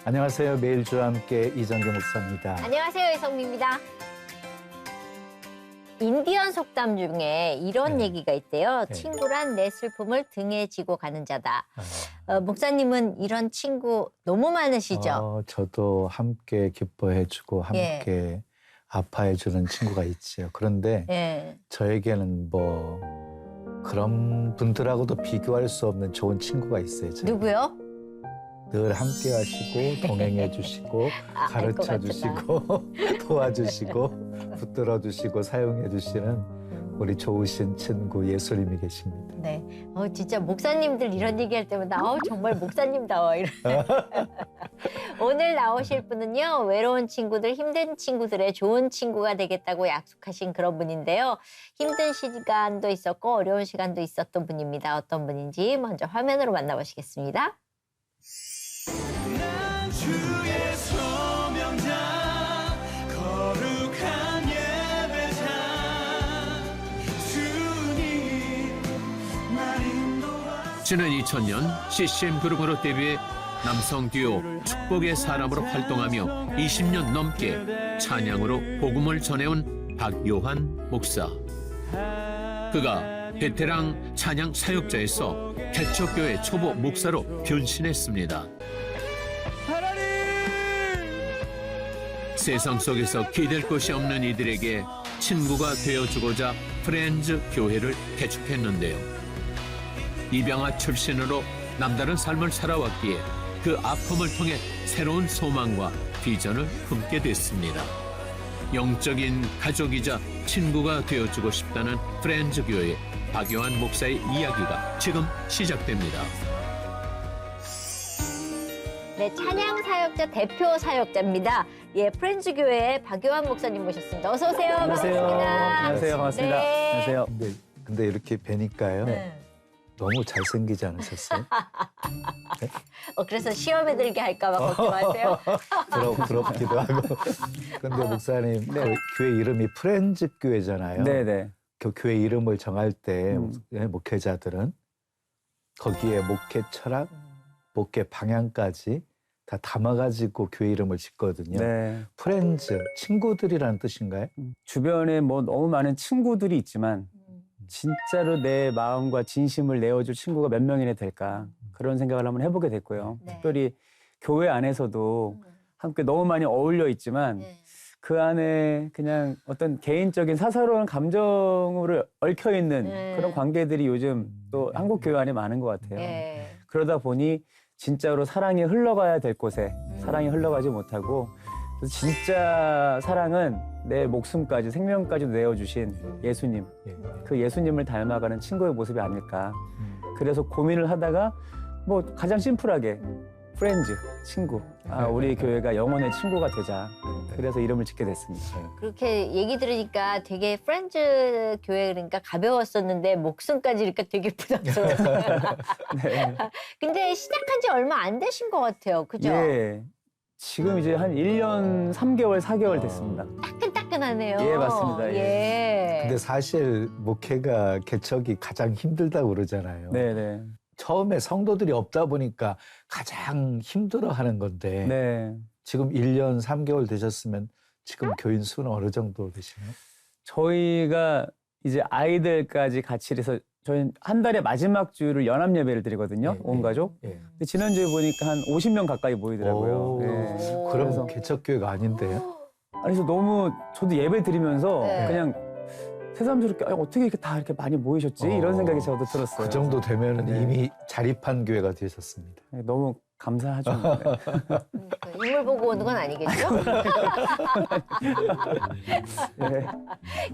안녕하세요. 매일 주와 함께 이정규 목사입니다. 안녕하세요. 이성미입니다. 인디언 속담 중에 이런 얘기가 있대요. 친구란 내 슬픔을 등에 지고 가는 자다. 목사님은 이런 친구 너무 많으시죠? 저도 함께 기뻐해주고 함께 아파해주는 친구가 있지요. 그런데 저에게는 그런 분들하고도 비교할 수 없는 좋은 친구가 있어요. 누구요? 늘 함께 하시고 동행해 주시고 가르쳐 주시고 도와주시고 붙들어 주시고 사용해 주시는 우리 좋으신 친구 예수님이 계십니다. 네. 진짜 목사님들 이런 얘기할 때마다 정말 목사님다워. 오늘 나오실 분은요. 외로운 친구들, 힘든 친구들의 좋은 친구가 되겠다고 약속하신 그런 분인데요. 힘든 시간도 있었고 어려운 시간도 있었던 분입니다. 어떤 분인지 먼저 화면으로 만나보시겠습니다. 난 주의 소명자 거룩한 예배자 주님 날 인도하소서. 지난 2000년 CCM 그룹으로 데뷔해 남성 듀오 축복의 사람으로 활동하며 20년 넘게 찬양으로 복음을 전해온 박요한 목사. 그가 베테랑 찬양 사역자에서 개척교회 초보 목사로 변신했습니다. 세상 속에서 기댈 곳이 없는 이들에게 친구가 되어주고자 프렌즈 교회를 개척했는데요. 입양아 출신으로 남다른 삶을 살아왔기에 그 아픔을 통해 새로운 소망과 비전을 품게 됐습니다. 영적인 가족이자 친구가 되어주고 싶다는 프렌즈 교회 박요한 목사의 이야기가 지금 시작됩니다. 네, 찬양 사역자 대표 사역자입니다. 프렌즈 교회의 박요한 목사님 모셨습니다. 어서 오세요. 반갑습니다. 안녕하세요. 반갑습니다. 네. 안녕하세요. 근데 이렇게 뵈니까요. 너무 잘생기지 않으셨어요? 그래서 시험에 들게 할까 봐 걱정하세요. 부럽기도 하고. 근데 목사님, 교회 이름이 프렌즈 교회잖아요. 네네. 그 교회 이름을 정할 때 목회자들은 거기에 목회 철학, 목회 방향까지 다 담아가지고 교회 이름을 짓거든요. 네. 프렌즈, 친구들이라는 뜻인가요? 주변에 너무 많은 친구들이 있지만 진짜로 내 마음과 진심을 내어줄 친구가 몇 명이나 될까 그런 생각을 한번 해보게 됐고요. 네. 특별히 교회 안에서도 함께 너무 많이 어울려 있지만 그 안에 그냥 어떤 개인적인 사사로운 감정으로 얽혀있는 그런 관계들이 요즘 또 한국 교회 안에 많은 것 같아요. 그러다 보니 진짜로 사랑이 흘러가야 될 곳에 사랑이 흘러가지 못하고 진짜 사랑은 내 목숨까지 생명까지 내어주신 예수님, 그 예수님을 닮아가는 친구의 모습이 아닐까. 그래서 고민을 하다가 가장 심플하게 프렌즈, 친구. 우리 교회가 영혼의 친구가 되자. 그래서 이름을 짓게 됐습니다. 그렇게 얘기 들으니까 되게 프렌즈 교회 그러니까 가벼웠었는데 목숨까지 이렇게 되게 부담스러워요. 네. 근데 시작한 지 얼마 안 되신 것 같아요. 그죠? 예. 지금 이제 한 1년 3개월, 4개월 됐습니다. 따끈따끈하네요. 예, 맞습니다. 근데 사실 목회가 개척이 가장 힘들다고 그러잖아요. 네네. 처음에 성도들이 없다 보니까 가장 힘들어하는 건데 네. 지금 1년 3개월 되셨으면 지금 교인 수는 어느 정도 되시나요? 저희가 이제 아이들까지 같이 해서 저희는 한 달에 마지막 주를 연합 예배를 드리거든요. 온 가족. 근데 지난주에 보니까 한 50명 가까이 모이더라고요. 그럼 그래서 개척교회가 아닌데요? 그래서 너무 저도 예배 드리면서 네. 그냥 새삼스럽게 어떻게 이렇게 다 이렇게 많이 모이셨지? 이런 생각이 저도 들었어요. 그 정도 되면 이미 자립한 교회가 되셨습니다. 너무 감사하죠. 인물 보고 오는 건 아니겠죠? 네.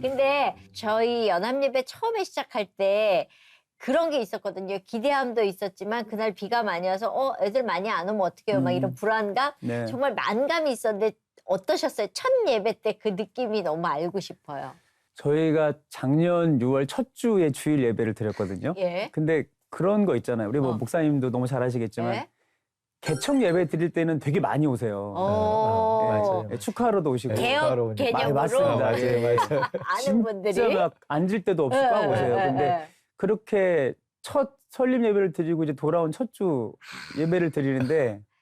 근데 저희 연합예배 처음에 시작할 때 그런 게 있었거든요. 기대함도 있었지만 그날 비가 많이 와서 애들 많이 안 오면 어떡해요? 막 이런 불안감? 네. 정말 만감이 있었는데 어떠셨어요? 첫 예배 때 그 느낌이 너무 알고 싶어요. 저희가 작년 6월 첫 주에 주일 예배를 드렸거든요. 근데 그런 거 있잖아요. 우리 목사님도 너무 잘 아시겠지만 개척 예배 드릴 때는 되게 많이 오세요. 맞아요. 축하하러도 오시고. 개혁 개념으로 맞습니다. 맞아요. 아는 분들이 진짜 막 앉을 데도 없이 꽉 오세요. 근데 그렇게 첫 설립 예배를 드리고 이제 돌아온 첫 주 예배를 드리는데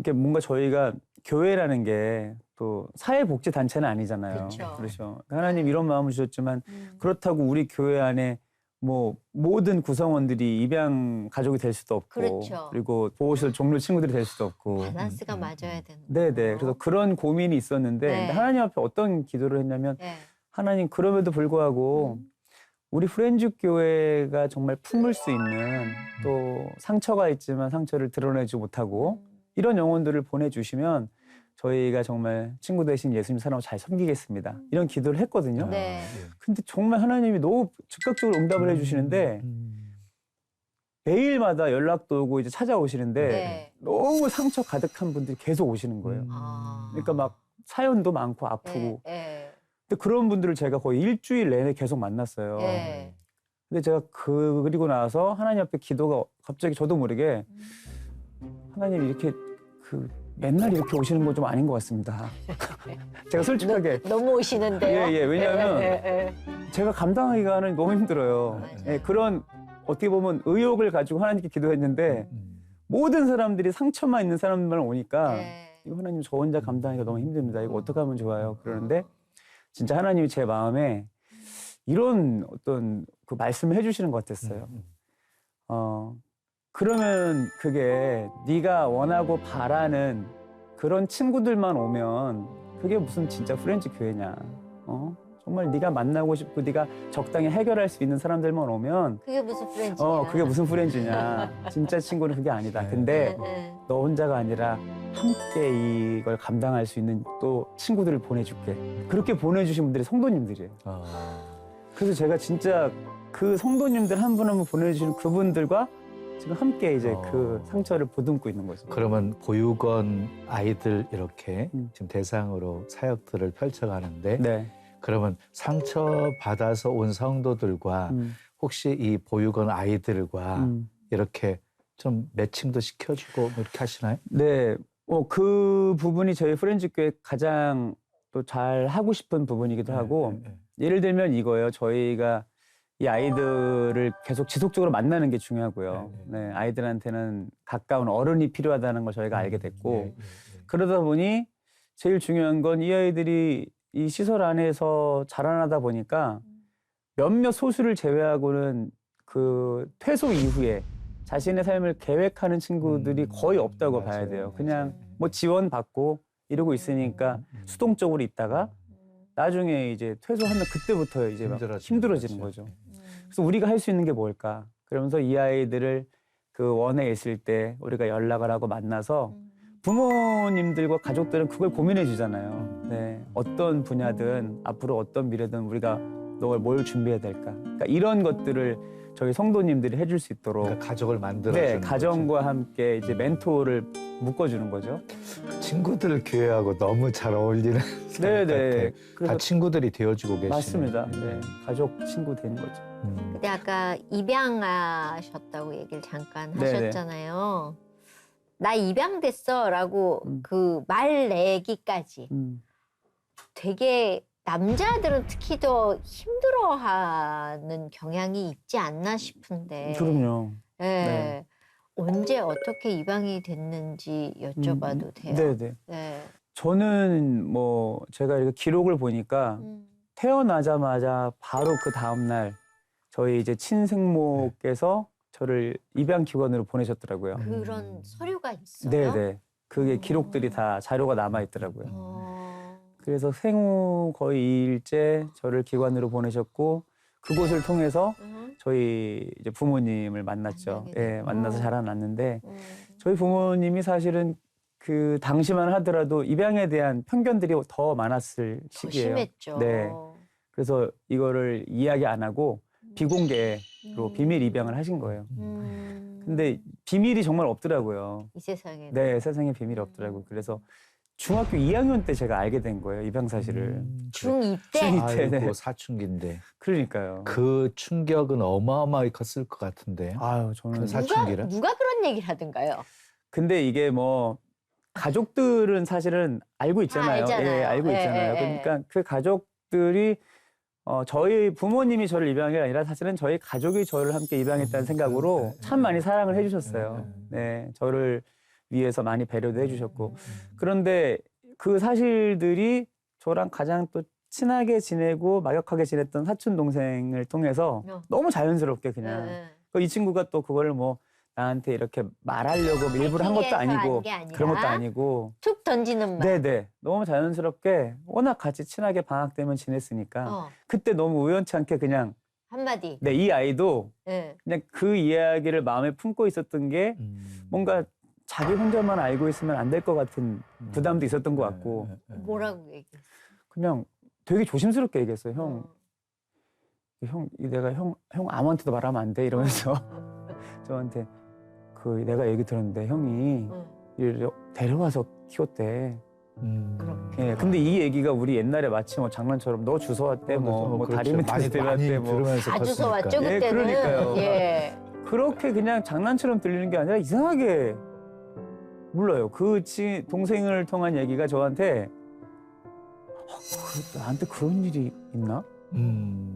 이렇게 뭔가 저희가 교회라는 게 또 사회복지 단체는 아니잖아요. 그렇죠. 그렇죠. 하나님 이런 마음을 주셨지만 그렇다고 우리 교회 안에 뭐 모든 구성원들이 입양 가족이 될 수도 없고 그렇죠. 그리고 보호시설 종료 친구들이 될 수도 없고 밸런스가 맞아야 되는 네네 거예요. 그래서 그런 고민이 있었는데 네. 근데 하나님 앞에 어떤 기도를 했냐면 네. 하나님 그럼에도 불구하고 우리 프렌즈 교회가 정말 품을 수 있는 또 상처가 있지만 상처를 드러내지 못하고 이런 영혼들을 보내주시면 저희가 정말 친구 대신 예수님 사랑으로 잘 섬기겠습니다. 이런 기도를 했거든요. 네. 근데 정말 하나님이 너무 즉각적으로 응답을 해주시는데 매일마다 연락도 오고 이제 찾아오시는데 네. 너무 상처 가득한 분들이 계속 오시는 거예요. 아. 그러니까 막 사연도 많고 아프고. 네. 네. 근데 그런 분들을 제가 거의 일주일 내내 계속 만났어요. 네. 근데 제가 그리고 나서 하나님 앞에 기도가 갑자기 저도 모르게 하나님 이렇게 맨날 이렇게 오시는 건 좀 아닌 것 같습니다. 제가 솔직하게 너무 오시는데요. 예, 왜냐하면 예. 제가 감당하기가는 너무 힘들어요. 맞아요. 예, 그런 어떻게 보면 의욕을 가지고 하나님께 기도했는데 모든 사람들이 상처만 있는 사람들만 오니까 네. 이거 하나님 저 혼자 감당하기가 너무 힘듭니다. 이거 어떻게 하면 좋아요? 그러는데 진짜 하나님이 제 마음에 이런 어떤 그 말씀을 해주시는 것 같았어요. 그러면 그게 네가 원하고 바라는 그런 친구들만 오면 그게 무슨 진짜 프렌즈 교회냐? 정말 네가 만나고 싶고 네가 적당히 해결할 수 있는 사람들만 오면 그게 무슨 프렌즈냐? 그게 무슨 프렌즈냐? 진짜 친구는 그게 아니다. 근데 네. 너 혼자가 아니라 함께 이걸 감당할 수 있는 또 친구들을 보내줄게. 그렇게 보내주신 분들이 성도님들이에요. 그래서 제가 진짜 그 성도님들 한 분 한 분 보내주시는 그분들과 지금 함께 이제 그 상처를 보듬고 있는 거죠. 그러면 보육원 아이들 이렇게 음. 지금 대상으로 사역들을 펼쳐가는데 네. 그러면 상처 받아서 온 성도들과 음, 혹시 이 보육원 아이들과 이렇게 좀 매칭도 시켜주고 뭐 이렇게 하시나요? 네. 그 부분이 저희 프렌즈 교회 가장 또 잘 하고 싶은 부분이기도 하고 네. 예를 들면 이거예요. 저희가 이 아이들을 계속 지속적으로 만나는 게 중요하고요. 네, 아이들한테는 가까운 어른이 필요하다는 걸 저희가 알게 됐고 그러다 보니 제일 중요한 건 이 아이들이 이 시설 안에서 자라나다 보니까 몇몇 소수를 제외하고는 그 퇴소 이후에 자신의 삶을 계획하는 친구들이 거의 없다고 봐야 돼요. 그냥 뭐 지원받고 이러고 있으니까 수동적으로 있다가 나중에 이제 퇴소하면 그때부터 이제 막 힘들어지는 거죠. 그래서 우리가 할 수 있는 게 뭘까? 그러면서 이 아이들을 그 원에 있을 때 우리가 연락을 하고 만나서 부모님들과 가족들은 그걸 고민해 주잖아요. 네, 어떤 분야든 앞으로 어떤 미래든 우리가 뭘 준비해야 될까? 그러니까 이런 것들을 저희 성도님들이 해줄 수 있도록 그러니까 가족을 만들어주는 네, 가정과 함께 이제 멘토를 묶어주는 거죠. 거죠. 친구들 교회하고 너무 잘 어울리는 네, 사람 네. 같아. 다 친구들이 되어주고 계시네요. 맞습니다. 네, 가족 친구 되는 거죠. 근데 아까 입양하셨다고 얘기를 잠깐 네네. 하셨잖아요. 나 입양됐어라고 그 말 내기까지 되게 남자들은 특히 더 힘들어하는 경향이 있지 않나 싶은데. 그럼요. 예. 네. 언제 어떻게 입양이 됐는지 여쭤봐도 돼요? 네네. 네. 저는 뭐 제가 이렇게 기록을 보니까 태어나자마자 바로 그 다음날 저희 이제 친생모께서 저를 입양기관으로 보내셨더라고요. 그런 서류가 있어요? 네네. 그게 기록들이 다 자료가 남아있더라고요. 그래서 생후 거의 2일째 저를 기관으로 보내셨고 그곳을 통해서 저희 이제 부모님을 만났죠. 만나게 예, 됐고. 만나서 자라났는데 저희 부모님이 사실은 그 당시만 하더라도 입양에 대한 편견들이 더 많았을 더 시기예요. 심했죠. 네. 그래서 이거를 이야기 안 하고 비공개로 비밀 입양을 하신 거예요. 근데 비밀이 정말 없더라고요. 이 세상에. 네, 세상에 비밀이 없더라고요. 그래서 중학교 2학년 때 제가 알게 된 거예요, 입양 사실을. 중2 때? 중2 아이고 네. 사춘기인데 그러니까요. 그 충격은 어마어마하게 컸을 것 같은데. 아유, 저는 그 사춘기라? 누가 그런 얘기를 하던가요? 근데 이게 뭐 가족들은 사실은 알고 있잖아요. 알잖아요. 예, 알고 예, 있잖아요. 예, 예. 그러니까 그 가족들이 저희 부모님이 저를 입양한 게 아니라 사실은 저희 가족이 저를 함께 입양했다는 생각으로 참 많이 사랑을 해주셨어요. 네, 저를 위해서 많이 배려도 해주셨고 그런데 그 사실들이 저랑 가장 또 친하게 지내고 막역하게 지냈던 사촌 동생을 통해서 너무 자연스럽게 그냥 이 친구가 또 그걸 뭐 나한테 이렇게 말하려고 일부러 한 것도 아니고 그런 것도 아니고 툭 던지는 말. 네네 너무 자연스럽게 워낙 같이 친하게 방학 때면 지냈으니까 그때 너무 우연치 않게 그냥 한마디. 네, 이 아이도 예. 그냥 그 이야기를 마음에 품고 있었던 게 뭔가 자기 혼자만 알고 있으면 안 될 것 같은 부담도 있었던 것 같고 뭐라고 얘기했어? 그냥 되게 조심스럽게 얘기했어요. 내가 형 아무한테도 말하면 안 돼 이러면서 저한테 내가 얘기 들었는데 형이 데려와서 키웠대. 그렇게. 예, 근데 이 얘기가 우리 옛날에 마치 뭐 장난처럼 너 주워 왔대 뭐 다리 밑에서 데려왔대 뭐 들으면서 다 주워 왔죠 컸으니까. 예, 그때는. 그러니까요. 예. 그렇게 그냥 장난처럼 들리는 게 아니라 이상하게 몰라요. 동생을 통한 얘기가 저한테 나한테 그런 일이 있나?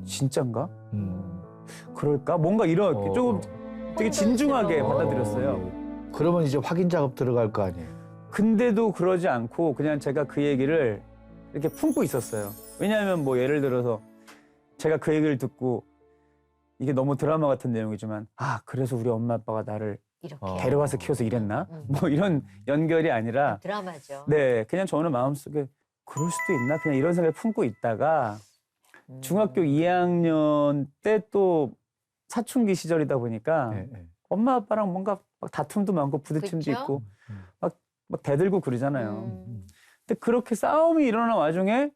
진짠가? 그럴까? 뭔가 이렇게 조금 되게 진중하게 받아들였어요. 그러면 이제 확인 작업 들어갈 거 아니에요. 근데도 그러지 않고 그냥 제가 그 얘기를 이렇게 품고 있었어요. 왜냐하면 뭐 예를 들어서 제가 그 얘기를 듣고 이게 너무 드라마 같은 내용이지만 그래서 우리 엄마 아빠가 나를 이렇게. 데려와서 키워서 이랬나? 뭐 이런 연결이 아니라 드라마죠. 네, 그냥 저는 마음속에 그럴 수도 있나? 그냥 이런 생각을 품고 있다가 중학교 2학년 때 또 사춘기 시절이다 보니까 엄마 아빠랑 뭔가 막 다툼도 많고 부딪힘도 그쵸? 있고 막 대들고 그러잖아요. 근데 그렇게 싸움이 일어난 와중에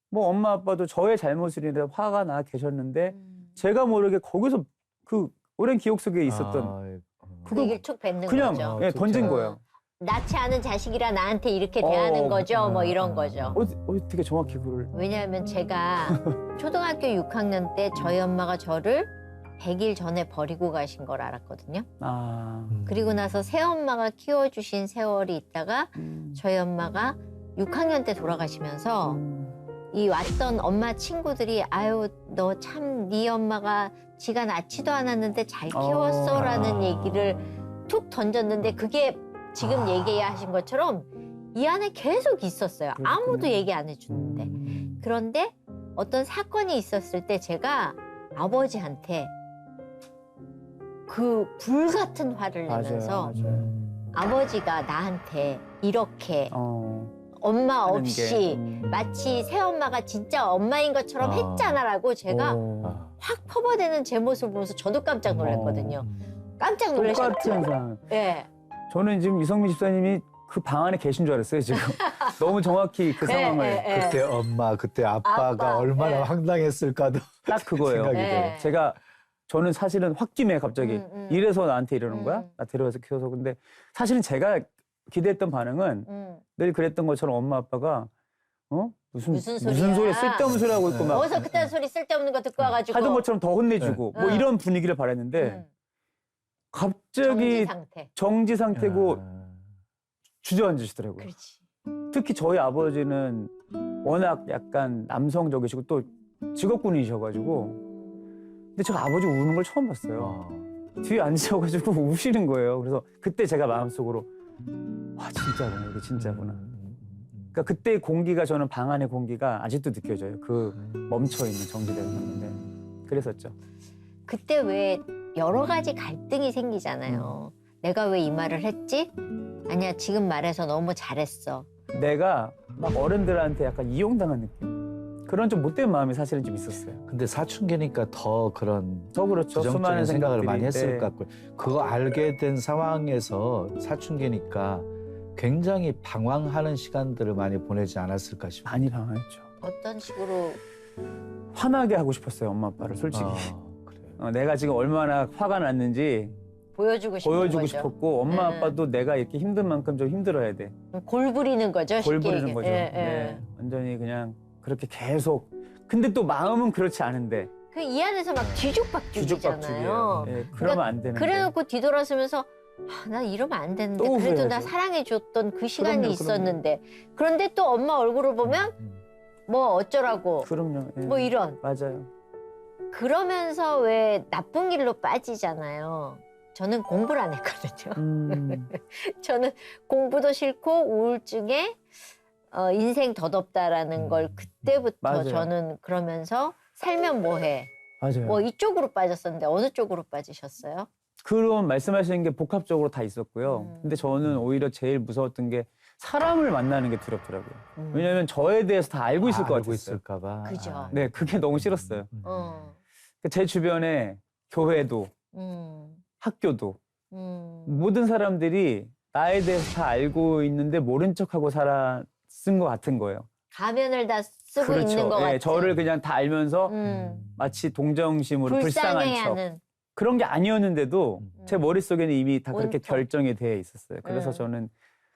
뭐 엄마 아빠도 저의 잘못을 인해 화가 나 계셨는데 제가 모르게 거기서 그 오랜 기억 속에 있었던 그 얘기를 툭 뱉는 그냥 거죠. 예, 던진 거예요. 낳지 않은 자식이라 나한테 이렇게 대하는 거죠. 뭐 이런 거죠. 어떻게 정확히 그걸 왜냐하면 제가 초등학교 6학년 때 저희 엄마가 저를 100일 전에 버리고 가신 걸 알았거든요. 그리고 나서 새엄마가 키워주신 세월이 있다가 저희 엄마가 6학년 때 돌아가시면서 이 왔던 엄마 친구들이 아유 너 참 네 엄마가 지가 낳지도 않았는데 잘 키웠어라는 얘기를 툭 던졌는데 그게 지금 얘기하신 것처럼 이 안에 계속 있었어요. 아무도 얘기 안 해주는데. 그런데 어떤 사건이 있었을 때 제가 아버지한테 그 불같은 화를 내면서 아버지가 나한테 이렇게 엄마 하는 없이 게, 마치 새엄마가 진짜 엄마인 것처럼 했잖아라고 제가 확 퍼버대는 제 모습을 보면서 저도 깜짝 놀랐거든요. 깜짝 놀라셨죠? 똑같은 상황. 예. 저는 지금 이성민 집사님이 그 방 안에 계신 줄 알았어요, 지금. 너무 정확히 그 상황을. 그때 엄마, 그때 아빠가 아빠, 얼마나 예. 황당했을까도 딱 그거예요. 생각이 예. 돼요. 저는 사실은 홧김에 갑자기 이래서 나한테 이러는 거야? 나 데려와서 키워서. 근데 사실은 제가 기대했던 반응은 늘 그랬던 것처럼 엄마 아빠가 무슨 소리야? 소리야 쓸데없는 소리 하고 있고 막 어디서 그딴 소리 쓸데없는 거 듣고 와가지고 하던 것처럼 더 혼내주고 뭐 이런 분위기를 바랬는데 갑자기 정지 상태. 정지 상태고 주저앉으시더라고요. 그렇지. 특히 저희 아버지는 워낙 약간 남성적이시고 또 직업군이셔가지고 근데 제가 아버지 우는 걸 처음 봤어요. 뒤에 앉으셔가지고 우시는 거예요. 그래서 그때 제가 마음속으로 와 진짜구나 이게 진짜구나. 그러니까 그때 공기가 저는 방 안의 공기가 아직도 느껴져요. 그 멈춰있는 정지되는 건데 그랬었죠. 그때 왜 여러 가지 갈등이 생기잖아요. 내가 왜 이 말을 했지? 아니야 지금 말해서 너무 잘했어. 내가 막 어른들한테 약간 이용당한 느낌? 그런 좀 못된 마음이 사실은 좀 있었어요. 근데 사춘기니까 더 그런 더 그렇죠. 부정적인 수많은 생각을 생각들이. 많이 했을 네. 것 같고요. 그거 알게 된 상황에서 사춘기니까 굉장히 방황하는 시간들을 많이 보내지 않았을까 싶어요. 많이 방황했죠. 어떤 식으로 화나게 하고 싶었어요, 엄마 아빠를 솔직히. 그래요. 내가 지금 얼마나 화가 났는지 보여주고 싶은 보여주고 거죠. 싶었고 엄마 아빠도 내가 이렇게 힘든 만큼 좀 힘들어야 돼. 골 부리는 거죠. 골 쉽게 부리는 얘기해. 거죠. 예, 네. 완전히 그냥 그렇게 계속. 근데 또 마음은 그렇지 않은데. 그 이 안에서 막 뒤죽박죽이잖아요. 예, 그러면 안 되는데. 그래놓고 뒤돌아서면서 나 이러면 안 되는데 또 그래도 나 후회하죠. 사랑해줬던 그 시간이 그럼요, 있었는데 그런데 또 엄마 얼굴을 보면 뭐 어쩌라고 그럼요. 예. 뭐 이런 맞아요. 그러면서 왜 나쁜 길로 빠지잖아요. 저는 공부를 안 했거든요. 저는 공부도 싫고 우울증에 인생 덧없다라는 걸 그때부터 맞아요. 저는 그러면서 살면 뭐해? 맞아요. 뭐 이쪽으로 빠졌었는데 어느 쪽으로 빠지셨어요? 그런 말씀하시는 게 복합적으로 다 있었고요. 근데 저는 오히려 제일 무서웠던 게 사람을 만나는 게 두렵더라고요. 왜냐하면 저에 대해서 다 알고 있을 것 알고 같았어요. 있을까 봐. 그죠. 네, 그게 너무 싫었어요. 어. 제 주변에 교회도 음. 학교도 음. 모든 사람들이 나에 대해서 다 알고 있는데 모른 척하고 쓴 것 같은 거예요. 가면을 다 쓰고 있는 것 예, 같아. 저를 그냥 다 알면서 음. 마치 동정심으로 불쌍한 척. 불쌍해하는. 그런 게 아니었는데도 제 머릿속에는 이미 다 그렇게 온통. 결정이 되어 있었어요. 그래서 저는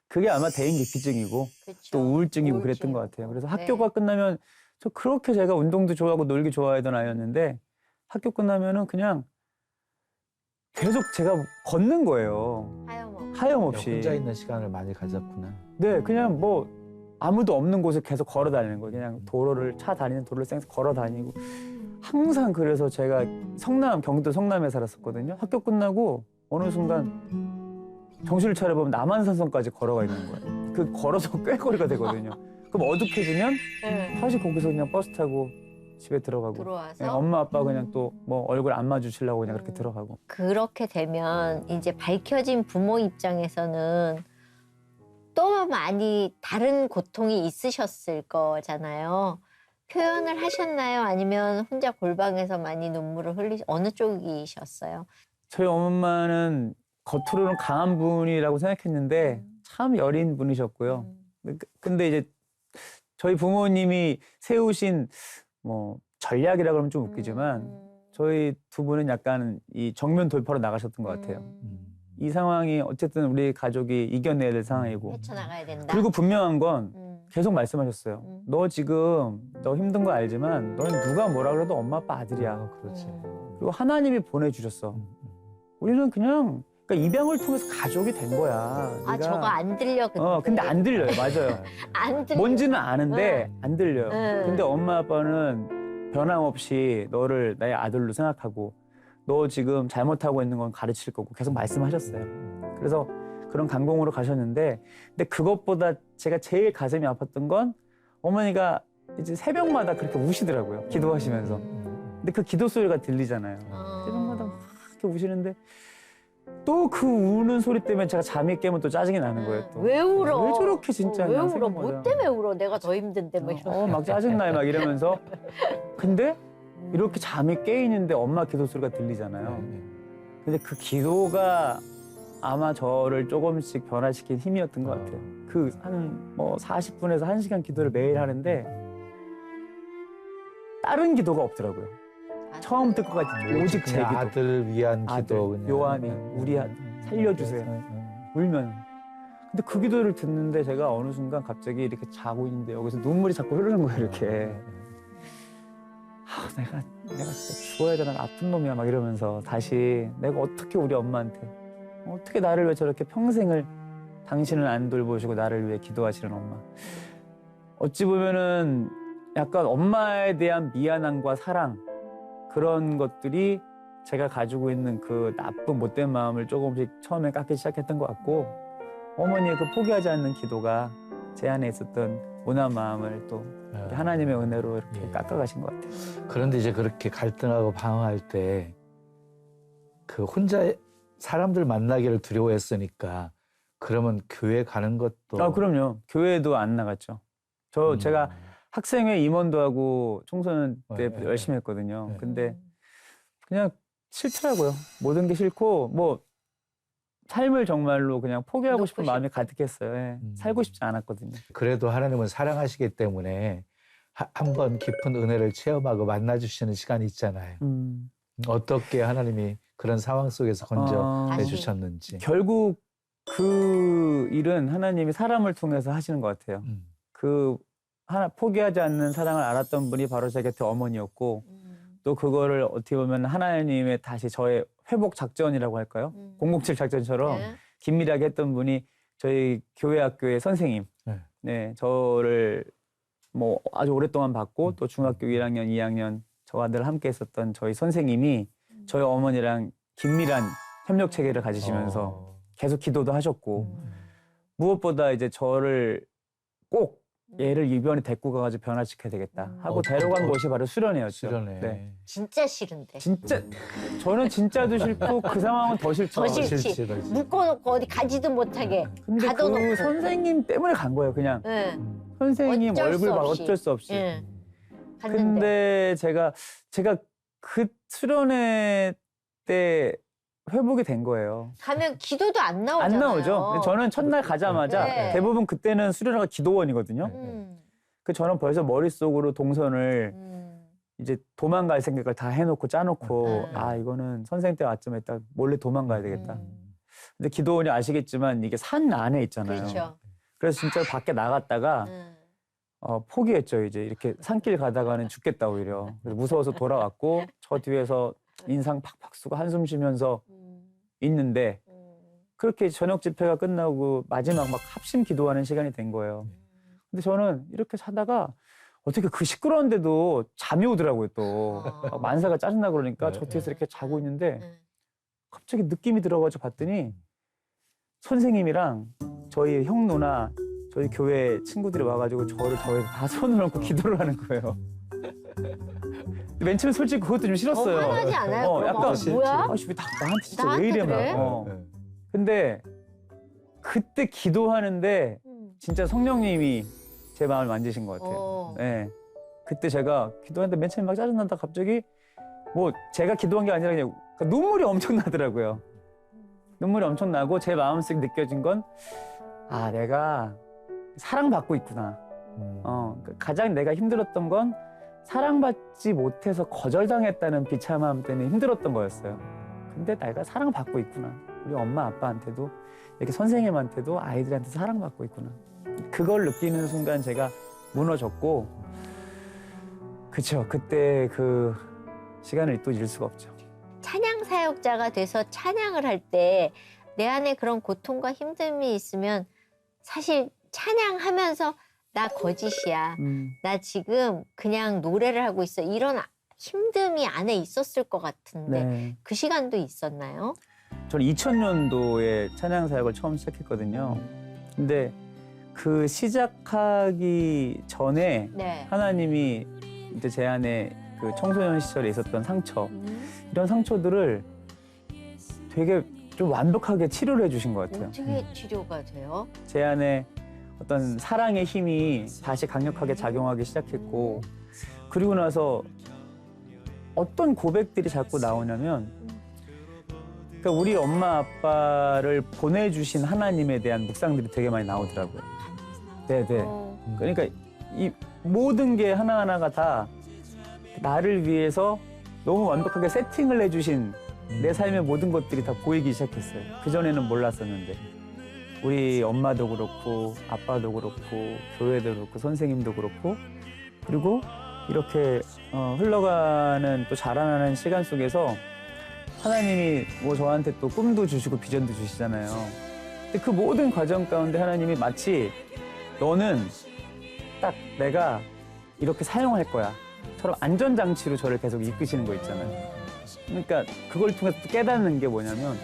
그게 아마 대인기피증이고 그쵸. 또 우울증이고 그랬던 것 같아요. 그래서 학교가 끝나면 저 그렇게 제가 운동도 좋아하고 놀기 좋아하던 아이였는데 학교 끝나면은 그냥 계속 제가 걷는 거예요. 하염없이. 혼자 있는 시간을 많이 가졌구나. 네, 그냥 뭐 아무도 없는 곳에 계속 걸어 다니는 거예요. 그냥 차 다니는 도로를 쌩 걸어 다니고 항상 그래서 제가 경기도 성남에 살았었거든요. 학교 끝나고 어느 순간 정신을 차려보면 남한산성까지 걸어가 있는 거예요. 그 걸어서 꽤 거리가 되거든요. 그럼 어둑해지면 사실 거기서 그냥 버스 타고 집에 들어가고 들어와서 네, 엄마 아빠 그냥 또 뭐 얼굴 안 마주치려고 그냥 그렇게 들어가고. 그렇게 되면 이제 밝혀진 부모 입장에서는 또 많이 다른 고통이 있으셨을 거잖아요. 표현을 하셨나요? 아니면 혼자 골방에서 많이 눈물을 어느 쪽이셨어요? 저희 엄마는 겉으로는 강한 분이라고 생각했는데 참 여린 분이셨고요. 근데 이제 저희 부모님이 세우신 뭐 전략이라 그러면 좀 웃기지만 저희 두 분은 약간 이 정면 돌파로 나가셨던 것 같아요. 이 상황이 어쨌든 우리 가족이 이겨내야 될 상황이고 헤쳐나가야 된다. 그리고 분명한 건 음. 계속 말씀하셨어요. 너 지금 너 힘든 거 알지만 너는 누가 뭐라 그래도 엄마 아빠 아들이야. 그렇지. 그리고 하나님이 보내주셨어. 우리는 그냥 그러니까 입양을 통해서 가족이 된 거야. 아, 네가. 저거 안 들려. 근데 안 들려요. 맞아요. 안 들려. 뭔지는 아는데 안 들려요. 응. 근데 엄마 아빠는 변함없이 너를 나의 아들로 생각하고 너 지금 잘못하고 있는 건 가르칠 거고 계속 말씀하셨어요. 그래서 그런 강공으로 가셨는데 근데 그것보다 제가 제일 가슴이 아팠던 건 어머니가 이제 새벽마다 그렇게 우시더라고요. 기도하시면서. 근데 그 기도 소리가 들리잖아요. 새벽마다 막 이렇게 우시는데 또 그 우는 소리 때문에 제가 잠이 깨면 또 짜증이 나는 거예요. 또. 왜 울어? 왜 저렇게 진짜 왜 난 울어? 생각보다. 뭐 때문에 울어? 내가 더 힘든데 뭐 이런. 막 짜증나요 막 이러면서 근데 이렇게 잠이 깨 있는데 엄마 기도 소리가 들리잖아요. 근데 그 기도가 아마 저를 조금씩 변화시킨 힘이었던 것 같아요. 그 한 뭐 40분에서 1시간 기도를 매일 하는데 다른 기도가 없더라고요. 처음부터 끝까지 오직 제 그냥 기도. 아들을 위한 아들, 기도. 그냥. 요한이 우리 아들 살려주세요. 울면. 근데 그 기도를 듣는데 제가 어느 순간 갑자기 이렇게 자고 있는데 여기서 눈물이 자꾸 흐르는 거예요, 이렇게. 내가 진짜 죽어야 되나 아픈 놈이야 막 이러면서 다시 내가 어떻게 우리 엄마한테 어떻게 나를 위해 저렇게 평생을 당신을 안 돌보시고 나를 위해 기도하시는 엄마. 어찌 보면은 약간 엄마에 대한 미안함과 사랑 그런 것들이 제가 가지고 있는 그 나쁜 못된 마음을 조금씩 처음에 깎기 시작했던 것 같고 어머니의 그 포기하지 않는 기도가 제 안에 있었던 온화한 마음을 또 하나님의 은혜로 이렇게 깎아가신 것 같아요. 그런데 이제 그렇게 갈등하고 방황할 때 그 혼자 사람들 만나기를 두려워했으니까 그러면 교회 가는 것도 그럼요. 교회도 안 나갔죠. 제가 학생회 임원도 하고 청소년 때 열심히 했거든요. 근데 그냥 싫더라고요. 모든 게 싫고 뭐 삶을 정말로 그냥 포기하고 싶은 마음이 가득했어요. 예. 살고 싶지 않았거든요. 그래도 하나님은 사랑하시기 때문에 한번 깊은 은혜를 체험하고 만나주시는 시간이 있잖아요. 어떻게 하나님이 그런 상황 속에서 건져내주셨는지. 결국 그 일은 하나님이 사람을 통해서 하시는 것 같아요. 포기하지 않는 사랑을 알았던 분이 바로 제 곁에 어머니였고 또 그거를 어떻게 보면 하나님의 다시 저의 회복 작전이라고 할까요? 007 작전처럼 긴밀하게 했던 분이 저희 교회 학교의 선생님. 네, 저를 뭐 아주 오랫동안 봤고 또 중학교 1학년, 2학년 저와 늘 함께 했었던 저희 선생님이 저희 어머니랑 긴밀한 협력 체계를 가지시면서 계속 기도도 하셨고 무엇보다 이제 저를 꼭 얘를 이번에 데리고 가가지고 변화시켜야 되겠다 하고 데려간 곳이 바로 수련회였죠. 수련회. 네. 진짜 싫은데. 진짜 저는 진짜도 싫고 그 상황은 더 싫죠. 더 싫지. 묶어놓고 어디 가지도 못하게 근데 가둬놓고. 그 선생님 때문에 간 거예요. 그냥 예. 선생님 어쩔 얼굴 수 봐 없이. 어쩔 수 없이. 예. 갔는데. 근데 제가 그 수련회 때 회복이 된 거예요. 가면 기도도 안 안 나오잖아요. 나오죠. 저는 첫날 가자마자 네. 대부분 그때는 수련회가 기도원이거든요. 음. 그 저는 벌써 머릿속으로 동선을 이제 도망갈 생각을 다 해놓고 짜놓고 아 이거는 선생님 때 왔으면 일단 몰래 도망가야 되겠다. 근데 기도원이 아시겠지만 이게 산 안에 있잖아요. 그렇죠. 그래서 진짜 밖에 나갔다가 포기했죠. 이제 이렇게 산길 가다가는 죽겠다 오히려. 그래서 무서워서 돌아왔고 저 뒤에서 인상 팍팍 쓰고 한숨 쉬면서 있는데 그렇게 저녁 집회가 끝나고 마지막 막 합심 기도하는 시간이 된 거예요. 근데 저는 이렇게 사다가 어떻게 그 시끄러운데도 잠이 오더라고요 또. 막 만사가 짜증나 그러니까 저 뒤에서 이렇게 자고 있는데 갑자기 느낌이 들어가지고 봤더니 선생님이랑 저희 형 누나 저희 교회 친구들이 와가지고 저를 저에서 다 손을 얹고 기도를 하는 거예요. 맨 처음에 솔직히 그것도 좀 싫었어요. 화나지 않아요? 그럼 약간 뭐야? 아씨 왜 나한테 진짜 나한테 왜 이래 그래? 막. 근데 그때 기도하는데 진짜 성령님이 제 마음을 만지신 것 같아요. 네. 그때 제가 기도하는데 맨 처음에 막 짜증난다 갑자기 뭐 제가 기도한 게 아니라 그냥 눈물이 엄청 나더라고요. 눈물이 엄청 나고 제 마음속에 느껴진 건 아 내가 사랑받고 있구나. 가장 내가 힘들었던 건 사랑받지 못해서 거절당했다는 비참함 때문에 힘들었던 거였어요. 근데 내가 사랑받고 있구나. 우리 엄마 아빠한테도 이렇게 선생님한테도 아이들한테 사랑받고 있구나. 그걸 느끼는 순간 제가 무너졌고 그쵸. 그때 그 시간을 또 잊을 수가 없죠. 찬양 사역자가 돼서 찬양을 할 때 내 안에 그런 고통과 힘듦이 있으면 사실 찬양하면서 나 거짓이야. 나 지금 그냥 노래를 하고 있어. 이런 힘듦이 안에 있었을 것 같은데 네. 그 시간도 있었나요? 저는 2000년도에 찬양 사역을 처음 시작했거든요. 근데 그 시작하기 전에 네. 하나님이 이제 제 안에 그 청소년 시절에 있었던 상처 이런 상처들을 되게 좀 완벽하게 치료를 해주신 것 같아요. 어떻게 치료가 돼요? 제 안에 어떤 사랑의 힘이 다시 강력하게 작용하기 시작했고 그리고 나서 어떤 고백들이 자꾸 나오냐면 그러니까 우리 엄마 아빠를 보내주신 하나님에 대한 묵상들이 되게 많이 나오더라고요. 네네. 그러니까 이 모든 게 하나하나가 다 나를 위해서 너무 완벽하게 세팅을 해주신 내 삶의 모든 것들이 다 보이기 시작했어요. 그전에는 몰랐었는데. 우리 엄마도 그렇고 아빠도 그렇고 교회도 그렇고 선생님도 그렇고 그리고 이렇게 흘러가는 또 자라나는 시간 속에서 하나님이 뭐 저한테 또 꿈도 주시고 비전도 주시잖아요. 근데 그 모든 과정 가운데 하나님이 마치 너는 딱 내가 이렇게 사용할 거야 처럼 안전장치로 저를 계속 이끄시는 거 있잖아요. 그러니까 그걸 통해서 또 깨닫는 게 뭐냐면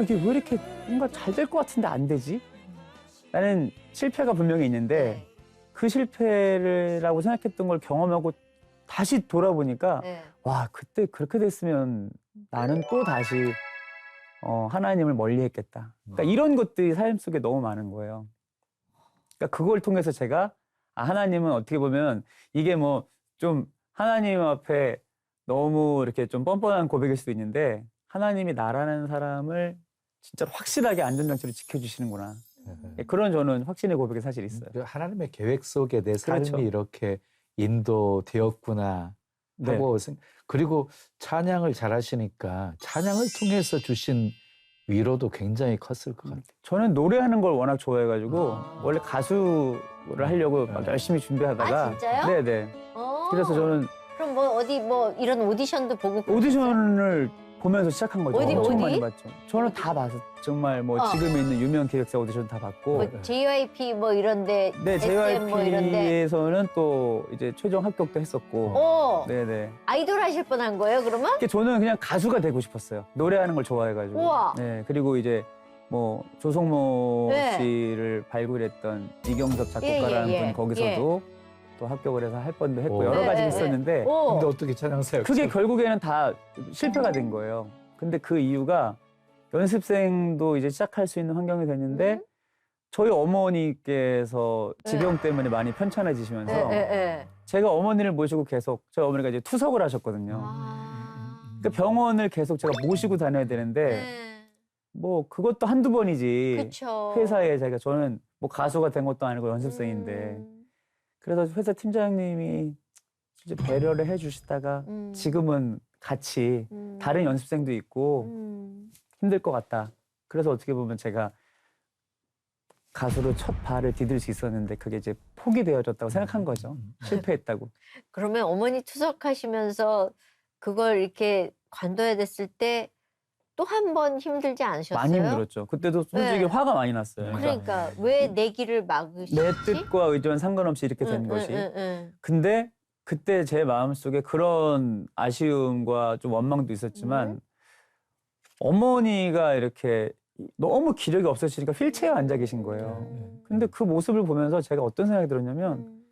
이게 왜 이렇게 뭔가 잘 될 것 같은데 안 되지? 나는 실패가 분명히 있는데 그 실패라고 생각했던 걸 경험하고 다시 돌아보니까 와 그때 그렇게 됐으면 나는 또 다시 하나님을 멀리했겠다. 그러니까 이런 것들이 삶 속에 너무 많은 거예요. 그러니까 그걸 통해서 제가 하나님은 어떻게 보면 이게 뭐 좀 하나님 앞에 너무 이렇게 좀 뻔뻔한 고백일 수도 있는데 하나님이 나라는 사람을 진짜로 확실하게 안전장치로 지켜주시는구나. 그런 저는 확신의 고백이 사실 있어요. 하나님의 계획 속에 내 삶이 그렇죠. 이렇게 인도되었구나 하고 그리고 찬양을 잘하시니까 찬양을 통해서 주신 위로도 굉장히 컸을 것 같아요. 저는 노래하는 걸 워낙 좋아해가지고 원래 가수를 하려고 막 열심히 준비하다가 아, 진짜요? 네네. 그래서 저는 그럼 뭐 어디 뭐 이런 오디션도 보고 오디션을 보면서 시작한 거죠. 어디, 엄청 어디? 많이 봤죠. 저는 다 봤어. 정말 뭐 지금 있는 유명 기획사 오디션 다 봤고. 뭐 JYP 뭐 이런데 네, SM 뭐 이런데. JYP에서는 또 이제 최종 합격도 했었고. 어 네네. 아이돌 하실 뻔한 거예요 그러면? 이게 저는 그냥 가수가 되고 싶었어요. 노래하는 걸 좋아해가지고. 우와. 네, 그리고 이제 뭐 조성모 네. 씨를 발굴했던 이경섭 작곡가라는 예. 분 거기서도 또 합격을 해서 할 뻔도 했고 오. 여러 가지 예. 있었는데 오. 근데 어떻게 찬양사역? 그게 결국에는 다 실패가 된 거예요. 근데 그 이유가 연습생도 이제 시작할 수 있는 환경이 됐는데 저희 어머니께서 지병 때문에 많이 편찮아지시면서 예. 제가 어머니를 모시고 계속 저희 어머니가 이제 투석을 하셨거든요. 그러니까 병원을 계속 제가 모시고 다녀야 되는데 뭐 그것도 한두 번이지. 그렇죠. 회사에 저는 뭐 가수가 된 것도 아니고 연습생인데 그래서 회사 팀장님이 이제 배려를 해주시다가 지금은 같이 다른 연습생도 있고 힘들 것 같다. 그래서 어떻게 보면 제가 가수로 첫 발을 디딜 수 있었는데 그게 이제 포기되어졌다고 생각한 거죠. 실패했다고. 그러면 어머니 투석하시면서 그걸 이렇게 관둬야 됐을 때 또 한 번 힘들지 않으셨어요? 많이 힘들었죠. 그때도 솔직히 네. 화가 많이 났어요. 그러니까 왜 내 길을 막으시지? 내 뜻과 의지와는 상관없이 이렇게 된 것이. 근데 그때 제 마음속에 그런 아쉬움과 좀 원망도 있었지만 어머니가 이렇게 너무 기력이 없으시니까 휠체어에 앉아 계신 거예요. 근데 그 모습을 보면서 제가 어떤 생각이 들었냐면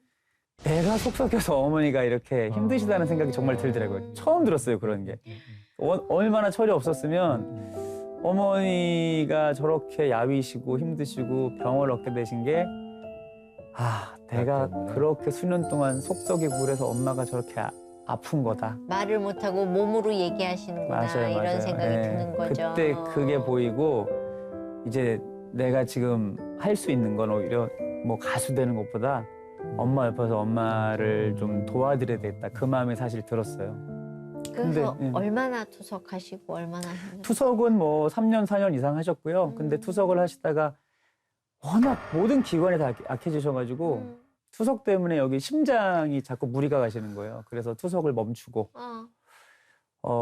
내가 속썩여서 어머니가 이렇게 힘드시다는 생각이 정말 들더라고요. 처음 들었어요, 그런 게. 얼마나 철이 없었으면 어머니가 저렇게 야위시고 힘드시고 병을 얻게 되신 게 내가 그렇게 수년 동안 속썩이고 그래서 엄마가 저렇게 아픈 거다. 말을 못하고 몸으로 얘기하시는구나 이런 생각이 네. 드는 거죠. 그때 그게 보이고 이제 내가 지금 할 수 있는 건 오히려 뭐 가수 되는 것보다 엄마 옆에서 엄마를 좀 도와드려야 되겠다. 그 마음이 사실 들었어요. 그래서 근데, 얼마나 투석하시고 얼마나 힘들었어요? 투석은 뭐 3년, 4년 이상 하셨고요. 근데 투석을 하시다가 워낙 모든 기관이 다 악해지셔가지고 투석 때문에 여기 심장이 자꾸 무리가 가시는 거예요. 그래서 투석을 멈추고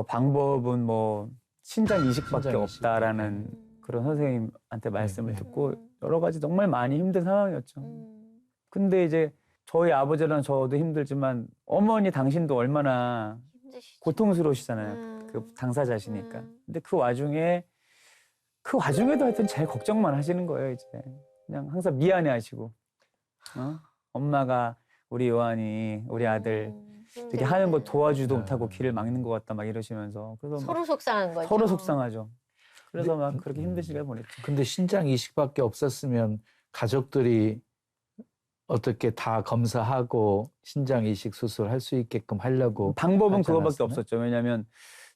방법은 뭐 신장 이식밖에 신장 이식. 없다라는 그런 선생님한테 말씀을 듣고 여러 가지 정말 많이 힘든 상황이었죠. 근데 이제 저희 아버지랑 저도 힘들지만 어머니 당신도 얼마나 힘드시죠. 고통스러우시잖아요. 그 당사자시니까. 근데 그 와중에도 하여튼 제일 걱정만 하시는 거예요, 이제. 그냥 항상 미안해 하시고. 엄마가 우리 요한이 우리 아들 이렇게 하는 거 도와주지도 못하고 길을 막는 것 같다 막 이러시면서. 그래서 서로 속상한 거죠. 서로 속상하죠. 그래서 막 그렇게 힘든 시간을 보냈죠. 근데 신장 이식밖에 없었으면 가족들이 어떻게 다 검사하고 신장 이식 수술할 수 있게끔 하려고 방법은 하지 그거밖에 않았어요? 없었죠. 왜냐하면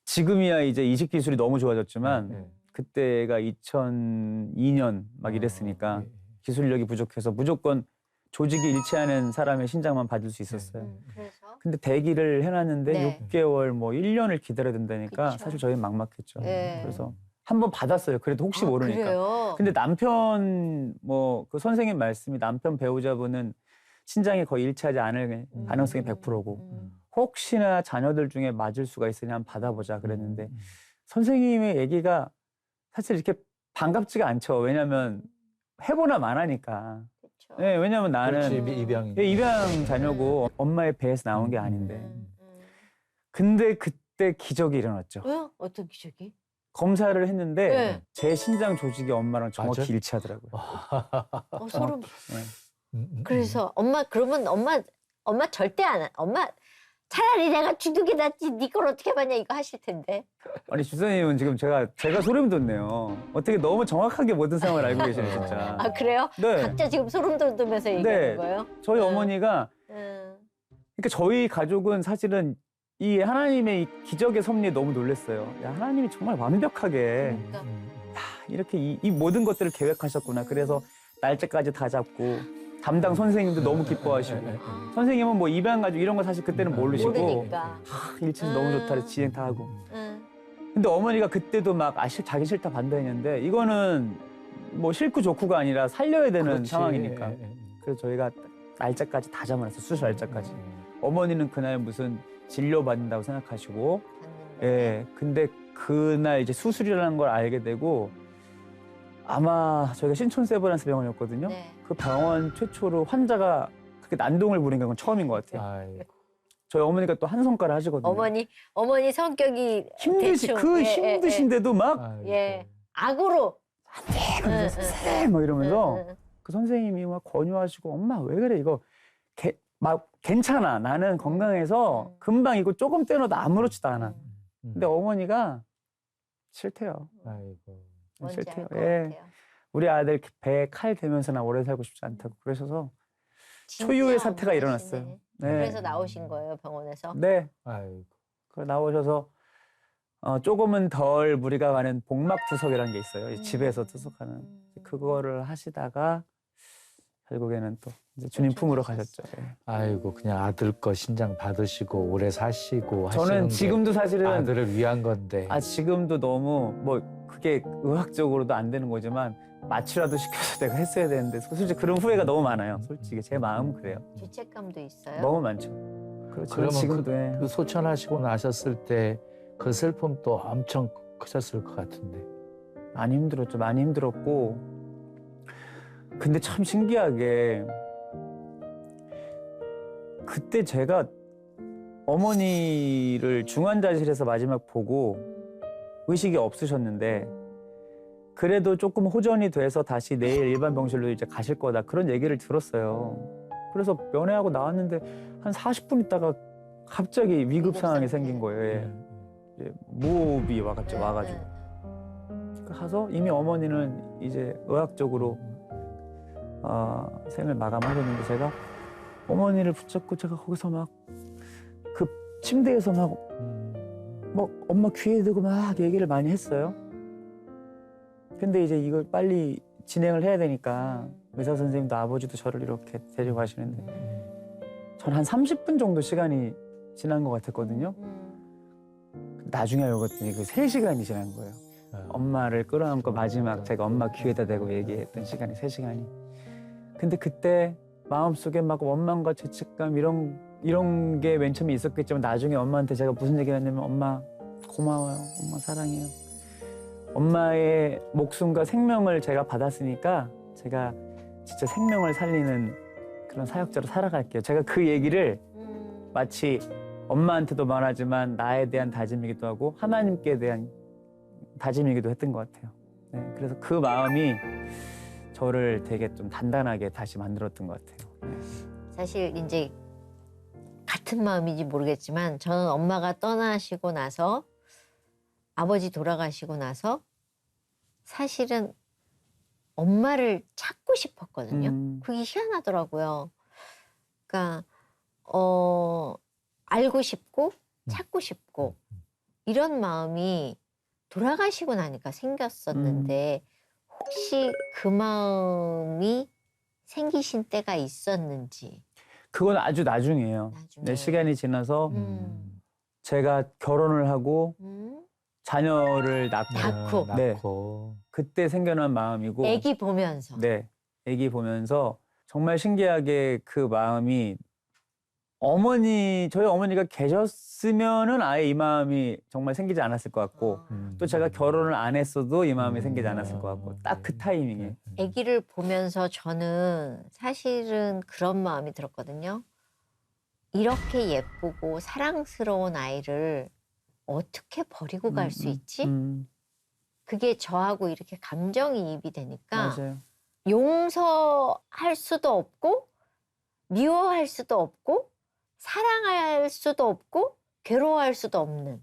지금이야 이제 이식 기술이 너무 좋아졌지만 네. 그때가 2002년 막 이랬으니까 기술력이 부족해서 무조건 조직이 일치하는 사람의 신장만 받을 수 있었어요. 그래서 근데 대기를 해놨는데 네. 6개월 뭐 1년을 기다려야 된다니까 그쵸. 사실 저희는 막막했죠. 네. 그래서 한 번 받았어요. 그래도 혹시 모르니까. 그래요? 근데 남편 뭐 그 선생님 말씀이 남편 배우자분은 신장이 거의 일치하지 않을 가능성이 100%고 혹시나 자녀들 중에 맞을 수가 있으니 한번 받아보자 그랬는데 선생님의 얘기가 사실 이렇게 반갑지가 않죠. 왜냐하면 해보나 마나니까. 그쵸. 네, 왜냐하면 나는 그렇지, 입양이. 입양 자녀고 엄마의 배에서 나온 게 아닌데. 근데 그때 기적이 일어났죠. 왜요? 어떤 기적이? 검사를 했는데 네. 제 신장 조직이 엄마랑 정확히 맞아요? 일치하더라고요. 소름. 네. 그래서 그러면 엄마 절대 안 엄마 차라리 내가 죽는 게 낫지 네 걸 어떻게 봤냐 이거 하실 텐데. 아니 주선생님은 지금 제가 소름 돋네요. 어떻게 너무 정확하게 모든 상황을 알고 계시네 진짜. 아 그래요? 네. 각자 지금 소름 돋으면서 얘기하는 네. 거예요? 저희 어머니가 그러니까 저희 가족은 사실은 이 하나님의 이 기적의 섭리에 너무 놀랐어요. 야, 하나님이 정말 완벽하게 그러니까. 이렇게 이 모든 것들을 계획하셨구나. 그래서 날짜까지 다 잡고 담당 선생님도 너무 기뻐하시고 선생님은 뭐 입양 가지고 이런 거 사실 그때는 모르시고 모르니까. 일치는 너무 좋다 그래서 진행 다 하고. 응. 근데 어머니가 그때도 막 자기 싫다 반대했는데 이거는 뭐 싫고 좋고가 아니라 살려야 되는 그렇지. 상황이니까. 예, 예. 그래서 저희가 날짜까지 다 잡아놨어요. 수술 날짜까지. 어머니는 그날 무슨 진료 받는다고 생각하시고 봤는데. 예. 근데 그날 이제 수술이라는 걸 알게 되고 아마 저희가 신촌 세브란스 병원이었거든요. 네. 그 병원 최초로 환자가 그렇게 난동을 부린 건 처음인 것 같아요. 아이고. 저희 어머니가 또 한 손가락 하시거든요. 어머니 성격이 힘드시 대충, 그 예, 힘드신데도 막 아이고. 예. 악으로. 그러면서 쎄! 막 이러면서 그 선생님이 막 권유하시고 엄마 왜 그래 이거 막 괜찮아 나는 건강해서 금방 이거 조금 떼어도 아무렇지도 않아. 근데 어머니가 싫대요. 아이고. 뭔지 알 것 싫대요. 같아요. 우리 아들 배에 칼 대면서 나 오래 살고 싶지 않다고 그러셔서 진짜 초유의 사태가 어머니시네. 일어났어요. 네. 그래서 나오신 거예요 병원에서. 네. 아이고. 그 나오셔서 조금은 덜 무리가 가는 복막투석이라는 게 있어요. 이 집에서 투석하는 그거를 하시다가 결국에는 또 이제 주님 품으로 가셨죠. 예. 아이고 그냥 아들 거 신장 받으시고 오래 사시고 저는 하시는 게 지금도 사실은 아들을 위한 건데. 지금도 너무 뭐 그게 의학적으로도 안 되는 거지만 마취라도 시켜서 내가 했어야 되는데 솔직히 그런 후회가 너무 많아요. 솔직히 제 마음은 그래요. 죄책감도 있어요. 너무 많죠. 그렇지만 그러면 지금도 그 소천하시고 나셨을 때 그 슬픔 또 엄청 크셨을 것 같은데. 많이 힘들었죠. 많이 힘들었고 근데 참 신기하게 그때 제가 어머니를 중환자실에서 마지막 보고 의식이 없으셨는데 그래도 조금 호전이 돼서 다시 내일 일반 병실로 이제 가실 거다 그런 얘기를 들었어요. 그래서 면회하고 나왔는데 한 40분 있다가 갑자기 위급 상황이 생긴 거예요. 예. 이제 무호흡이 와가지고 가서 이미 어머니는 이제 의학적으로 생을 마감하셨는데 제가 어머니를 붙잡고 제가 거기서 막 그 침대에서 막 엄마 귀에 대고 막 얘기를 많이 했어요. 근데 이제 이걸 빨리 진행을 해야 되니까 의사 선생님도 아버지도 저를 이렇게 데리고 가시는데 전 한 30분 정도 시간이 지난 것 같았거든요. 나중에 알고 봤더니 그 3시간이 지난 거예요. 엄마를 끌어안고 마지막 제가 엄마 귀에다 대고 얘기했던 시간이 3시간이. 근데 그때 마음속에 막 원망과 죄책감 이런 게 맨 처음에 있었겠지만 나중에 엄마한테 제가 무슨 얘기를 했냐면 엄마 고마워요. 엄마 사랑해요. 엄마의 목숨과 생명을 제가 받았으니까 제가 진짜 생명을 살리는 그런 사역자로 살아갈게요. 제가 그 얘기를 마치 엄마한테도 말하지만 나에 대한 다짐이기도 하고 하나님께 대한 다짐이기도 했던 것 같아요. 네, 그래서 그 마음이 저를 되게 좀 단단하게 다시 만들었던 것 같아요. 네. 사실 이제 같은 마음인지 모르겠지만 저는 엄마가 떠나시고 나서 아버지 돌아가시고 나서 사실은 엄마를 찾고 싶었거든요. 그게 희한하더라고요. 그러니까 알고 싶고 찾고 싶고 이런 마음이 돌아가시고 나니까 생겼었는데 혹시 그 마음이 생기신 때가 있었는지. 그건 아주 나중이에요. 나중에. 네, 시간이 지나서 음. 제가 결혼을 하고 자녀를 낳고 낳고. 그때 생겨난 마음이고 애기 보면서. 네, 애기 보면서 정말 신기하게 그 마음이 저희 어머니가 계셨으면은 아예 이 마음이 정말 생기지 않았을 것 같고 또 제가 결혼을 안 했어도 이 마음이 생기지 않았을 것 같고 딱 그 타이밍에 아기를 보면서 저는 사실은 그런 마음이 들었거든요. 이렇게 예쁘고 사랑스러운 아이를 어떻게 버리고 갈 수 있지? 그게 저하고 이렇게 감정이입이 되니까 맞아요. 용서할 수도 없고 미워할 수도 없고 사랑할 수도 없고 괴로워할 수도 없는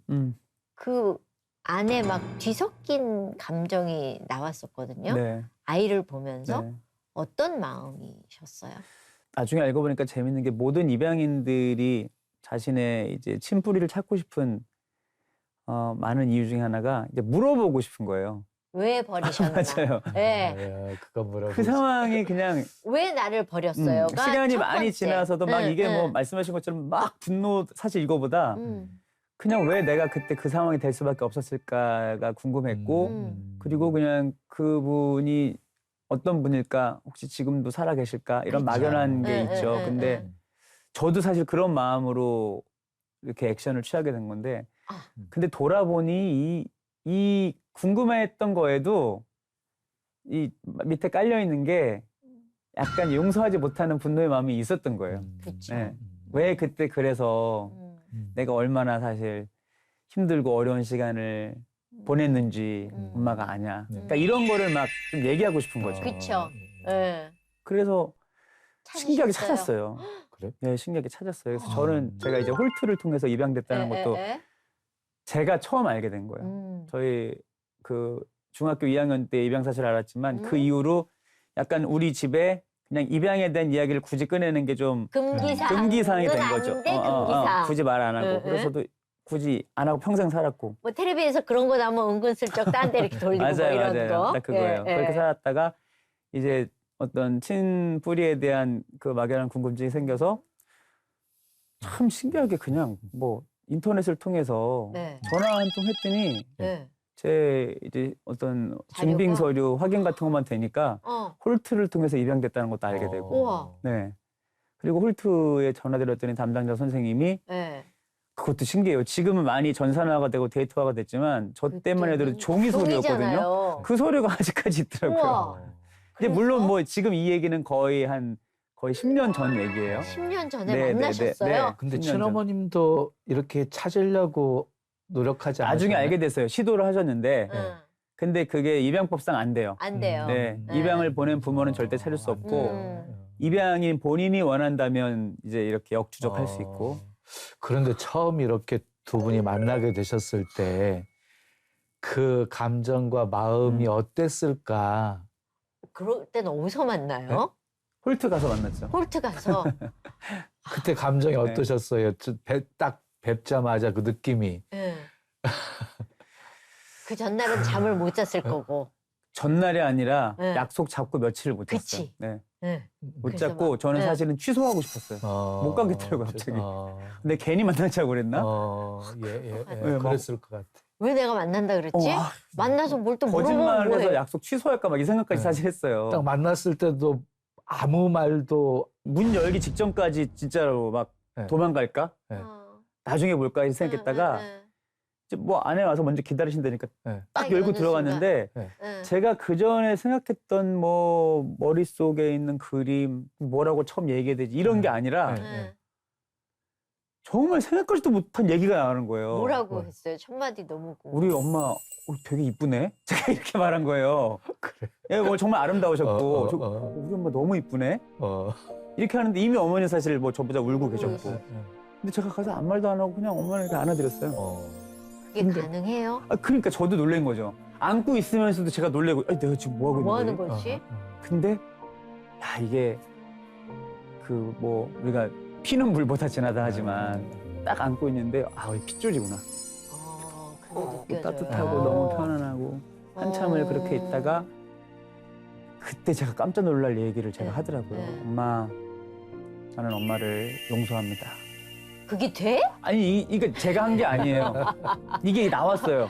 그 안에 막 뒤섞인 감정이 나왔었거든요. 네. 아이를 보면서 네. 어떤 마음이셨어요? 나중에 알고 보니까 재밌는 게 모든 입양인들이 자신의 이제 친뿌리를 찾고 싶은 많은 이유 중에 하나가 이제 물어보고 싶은 거예요. 왜 버리셨나? 맞아요. 네. 그거 물어보고 그 상황이 그냥 왜 나를 버렸어요? 시간이 많이 지나서도 막 이게 뭐 말씀하신 것처럼 막 분노 사실 이거보다 그냥 왜 내가 그때 그 상황이 될 수밖에 없었을까가 궁금했고 그리고 그냥 그분이 어떤 분일까 혹시 지금도 살아 계실까 이런 그렇죠. 막연한 게 있죠. 근데 저도 사실 그런 마음으로 이렇게 액션을 취하게 된 건데 근데 돌아보니 이 이 궁금해했던 거에도 이 밑에 깔려 있는 게 약간 용서하지 못하는 분노의 마음이 있었던 거예요. 그렇죠. 네. 왜 그때 그래서 내가 얼마나 사실 힘들고 어려운 시간을 보냈는지 엄마가 아냐. 그러니까 이런 거를 막 좀 얘기하고 싶은 거죠. 그렇죠. 예. 그래서 신기하게 찾으셨어요. 찾았어요. 그래? 네, 신기하게 찾았어요. 그래서 저는 제가 이제 홀트를 통해서 입양됐다는 것도 예. 제가 처음 알게 된 거예요. 저희 그 중학교 2학년 때 입양 사실을 알았지만 그 이후로 약간 우리 집에 그냥 입양에 대한 이야기를 굳이 꺼내는 게 좀 금기사항이 된 거죠. 금기사항. 굳이 말 안 하고. 응, 응. 그래서도 굳이 안 하고 평생 살았고. 뭐 텔레비에서 그런 거 나오면 은근슬쩍 딴 데 이렇게 돌리고 뭐 이런 맞아요. 거. 딱 그거예요. 예, 그렇게 예. 살았다가 이제 어떤 친뿌리에 대한 그 막연한 궁금증이 생겨서 참 신기하게 그냥 뭐 인터넷을 통해서 네. 전화 한 통 했더니 네. 제 이제 어떤 자료가? 증빙 서류 확인 같은 것만 되니까 어. 홀트를 통해서 입양됐다는 것도 알게 되고. 우와. 네. 그리고 홀트에 전화드렸더니 담당자 선생님이 예. 그것도 신기해요. 지금은 많이 전산화가 되고 데이터화가 됐지만 저 때만 해도 종이 서류였거든요. 종이잖아요. 그 서류가 아직까지 있더라고요. 우와. 근데 물론 그래서? 뭐 지금 이 얘기는 거의 10년 전 얘기예요. 10년 전에 네, 만나셨어요? 네, 네. 근데 10년 전. 친어머님도 이렇게 찾으려고 노력하지 않으셨나요? 나중에 알게 됐어요. 시도를 하셨는데 응. 근데 그게 입양법상 안 돼요. 안 돼요. 네, 네. 입양을 보낸 부모는 절대 찾을 수 없고 입양인 본인이 원한다면 이제 이렇게 역추적할 수 있고. 그런데 처음 이렇게 두 분이 만나게 되셨을 때 그 감정과 마음이 어땠을까? 그럴 땐 어디서 만나요? 홀트 가서 만났죠. 홀트 가서. 그때 감정이 네. 어떠셨어요? 딱 뵙자마자 그 느낌이. 예. 그 전날은 잠을 못 잤을 거고. 전날이 아니라 네. 약속 잡고 며칠을 못 잤어요. 그치. 네. 예. 못 그래서 잤고 막, 저는 네. 사실은 취소하고 싶었어요. 못 가겠더라고요, 갑자기. 근데 괜히 만나자고 그랬나? 예. 네, 그랬을 것 같아. 왜 내가 만난다 그랬지? 아, 만나서 뭘 또 물어보면 거짓말을 해서 뭐해? 약속 취소할까 막 이 생각까지 네. 사실 했어요. 딱 만났을 때도 아무 말도 문 열기 직전까지 진짜로 막 네. 도망갈까? 네. 나중에 볼까 생각했다가 이제 뭐 안에 와서 먼저 기다리신다니까 네. 딱 열고 들어갔는데 제가 그 전에 생각했던 뭐 머릿속에 있는 그림 뭐라고 처음 얘기해야 되지 이런 게 아니라 네. 정말 생각하지도 못한 얘기가 나오는 거예요. 뭐라고 했어요? 첫 마디 너무 궁금해. 우리 엄마 되게 이쁘네? 제가 이렇게 말한 거예요. 그래. 예, 뭐 정말 아름다우셨고 어. 우리 엄마 너무 이쁘네? 어. 이렇게 하는데 이미 어머니 사실 뭐 저보다 울고 계셨고 네. 근데 제가 가서 아무 말도 안 하고 그냥 엄마를 이렇게 안아드렸어요. 그게 근데- 가능해요? 그러니까 저도 놀란 거죠. 안고 있으면서도 제가 놀래고 내가 지금 뭐 하고 있는 뭐 하는 거지? 거지? 근데 야 이게 그 뭐 우리가 피는 물보다 진하다 하지만 딱 안고 있는데 핏줄이구나. 그게 느껴져요. 따뜻하고 너무 편안하고 한참을 그렇게 있다가 그때 제가 깜짝 놀랄 얘기를 제가 네. 하더라고요. 네. 엄마, 저는 엄마를 용서합니다. 그게 돼? 아니 이게 제가 한 게 아니에요. 이게 나왔어요.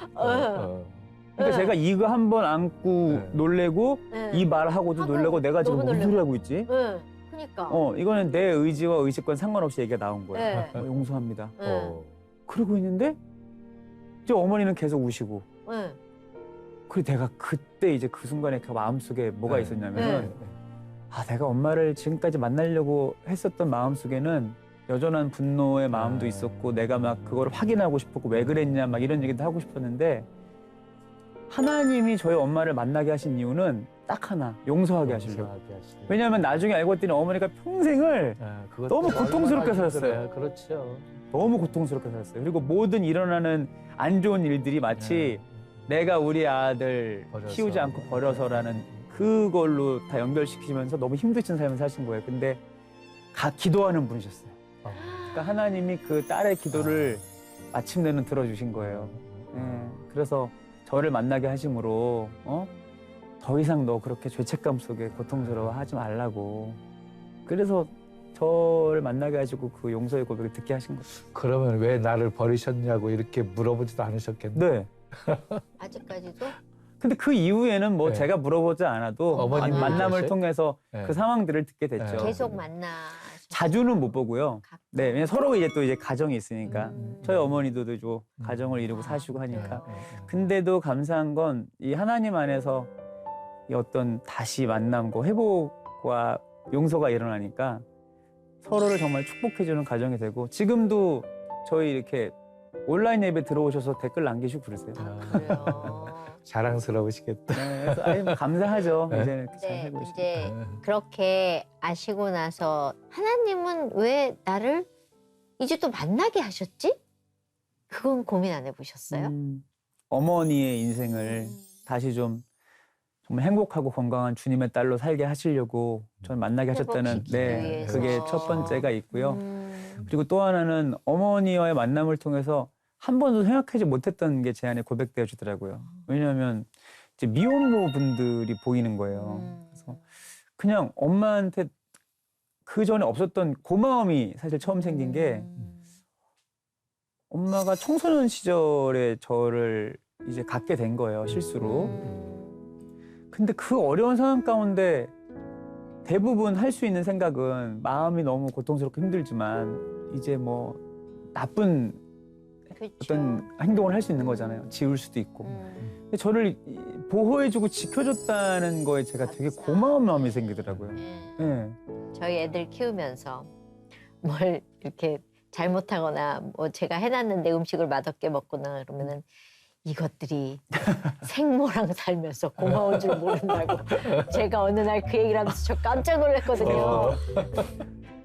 그러니까 제가 이거 한 번 안고 네. 놀래고 네. 이 말하고도 하고 놀래고 내가 지금 너무 무슨 놀래고. 소리 하고 있지? 네. 그니까. 이거는 내 의지와 의식과는 상관없이 얘기가 나온 거예요. 네. 용서합니다. 네. 그러고 있는데 이제 어머니는 계속 우시고 네. 그리고 내가 그때 이제 그 순간에 그 마음속에 뭐가 네. 있었냐면은 내가 엄마를 지금까지 만나려고 했었던 마음속에는 여전한 분노의 마음도 있었고 내가 막 그걸 확인하고 싶었고 왜 그랬냐 막 이런 얘기도 하고 싶었는데 하나님이 저희 엄마를 만나게 하신 이유는 딱 하나, 용서하게 하시려고. 왜냐하면 나중에 알고 봤더니 어머니가 평생을 너무 고통스럽게 살았어요. 그렇죠. 너무 고통스럽게 살았어요. 그리고 모든 일어나는 안 좋은 일들이 마치 내가 우리 아들 버려서. 키우지 않고 버려서라는 그걸로 다 연결시키면서 너무 힘드신 삶을 사신 거예요. 근데 기도하는 분이셨어요. 그러니까 하나님이 그 딸의 기도를 마침내는 들어주신 거예요. 그래서 저를 만나게 하심으로 더 이상 너 그렇게 죄책감 속에 고통스러워하지 말라고. 그래서 저를 만나게 하시고 그 용서의 고백을 듣게 하신 거죠. 그러면 왜 나를 버리셨냐고 이렇게 물어보지도 않으셨겠네. 네. 아직까지도? 근데 그 이후에는 뭐 네. 제가 물어보지 않아도 어머님이 만남을 그러세요? 통해서 네. 그 상황들을 듣게 됐죠. 네. 계속 만나. 자주는 못 보고요. 가끔. 네, 왜냐면 서로 이제 또 이제 가정이 있으니까 저희 어머니도 좀 가정을 이루고 아, 사시고 하니까. 그래요? 근데도 감사한 건 이 하나님 안에서 이 어떤 다시 만남과 회복과 용서가 일어나니까 서로를 정말 축복해주는 가정이 되고 지금도 저희 이렇게 온라인 예배 들어오셔서 댓글 남기시고 그러세요. 그래요. 자랑스러우시겠다. 네, 그래서 아이, 뭐 감사하죠. 네. 이제는 잘 네, 살고 있으니까. 이제 그렇게 아시고 나서 하나님은 왜 나를 이제 또 만나게 하셨지? 그건 고민 안 해보셨어요? 어머니의 인생을 다시 좀 정말 행복하고 건강한 주님의 딸로 살게 하시려고 저를 만나게 하셨다는 회복시키기 위해서. 그게 첫 번째가 있고요. 음. 그리고 또 하나는 어머니와의 만남을 통해서 한 번도 생각하지 못했던 게 제 안에 고백되어 주더라고요. 왜냐하면 이제 미혼모 분들이 보이는 거예요. 그래서 그냥 엄마한테 그 전에 없었던 고마움이 사실 처음 생긴 게 엄마가 청소년 시절에 저를 이제 갖게 된 거예요, 실수로. 근데 그 어려운 상황 가운데 대부분 할 수 있는 생각은 마음이 너무 고통스럽고 힘들지만 이제 뭐 나쁜 그쵸. 어떤 행동을 할 수 있는 거잖아요. 지울 수도 있고. 음. 근데 저를 보호해주고 지켜줬다는 거에 제가 되게 맞아. 고마운 마음이 생기더라고요. 네. 예. 저희 애들 키우면서 뭘 이렇게 잘못하거나 뭐 제가 해놨는데 음식을 맛없게 먹거나 그러면은 이것들이 생모랑 살면서 고마운 줄 모른다고 제가 어느 날 그 얘기를 하면서 저 깜짝 놀랐거든요.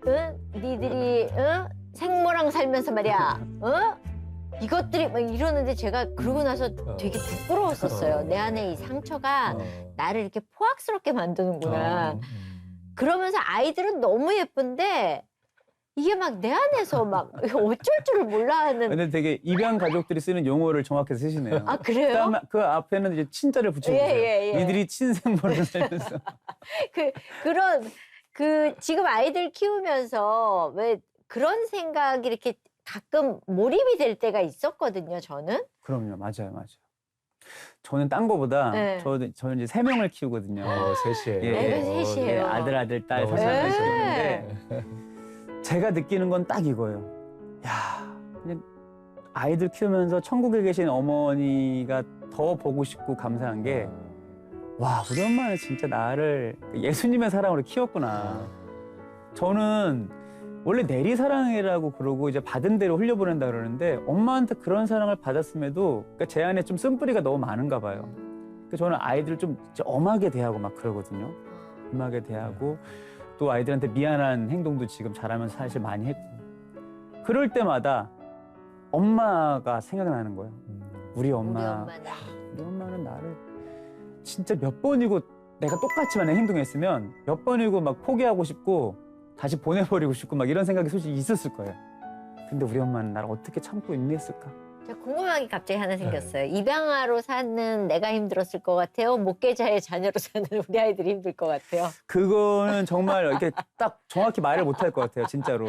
응? 니들이 응? 생모랑 살면서 말이야. 응? 이것들이 막 이러는데 제가 그러고 나서 되게 부끄러웠었어요. 내 안에 이 상처가 나를 이렇게 포악스럽게 만드는구나. 그러면서 아이들은 너무 예쁜데 이게 막 내 안에서 막 어쩔 줄을 몰라 하는. 근데 되게 입양 가족들이 쓰는 용어를 정확히 쓰시네요. 아 그래요? 그다음에 그 앞에는 이제 친자를 붙여주세요. 예. 니들이 친생모를 살면서. 그런 지금 아이들 키우면서 왜 그런 생각이 이렇게 가끔 몰입이 될 때가 있었거든요. 저는. 그럼요, 맞아요. 저는 딴 거보다 네. 저는 이제 3명을 키우거든요. 셋이에요. 애가 셋이에요. 아들, 딸 너무 사실 잘하시네. 키우는데 제가 느끼는 건 딱 이거예요. 야, 그냥 아이들 키우면서 천국에 계신 어머니가 더 보고 싶고 감사한 게 와, 우리 엄마는 진짜 나를 예수님의 사랑으로 키웠구나. 저는 원래 내리사랑이라고 그러고 이제 받은 대로 흘려보낸다 그러는데 엄마한테 그런 사랑을 받았음에도 그러니까 제 안에 좀 쓴뿌리가 너무 많은가 봐요. 그래서 저는 아이들을 좀 진짜 엄하게 대하고 막 그러거든요. 엄하게 대하고 또 아이들한테 미안한 행동도 지금 자라면서 사실 많이 했고 그럴 때마다 엄마가 생각나는 거예요. 우리 우리 엄마, 엄마는. 우리 엄마는 나를 진짜 몇 번이고 내가 똑같이 만약 행동했으면 몇 번이고 막 포기하고 싶고 다시 보내버리고 싶고 막 이런 생각이 솔직히 있었을 거예요. 근데 우리 엄마는 나를 어떻게 참고 인내했을까? 제가 궁금한 게 갑자기 하나 생겼어요. 입양아로 사는 내가 힘들었을 것 같아요. 목계자의 자녀로 사는 우리 아이들이 힘들 것 같아요. 그거는 정말 이렇게 딱 정확히 말을 못 할 것 같아요, 진짜로.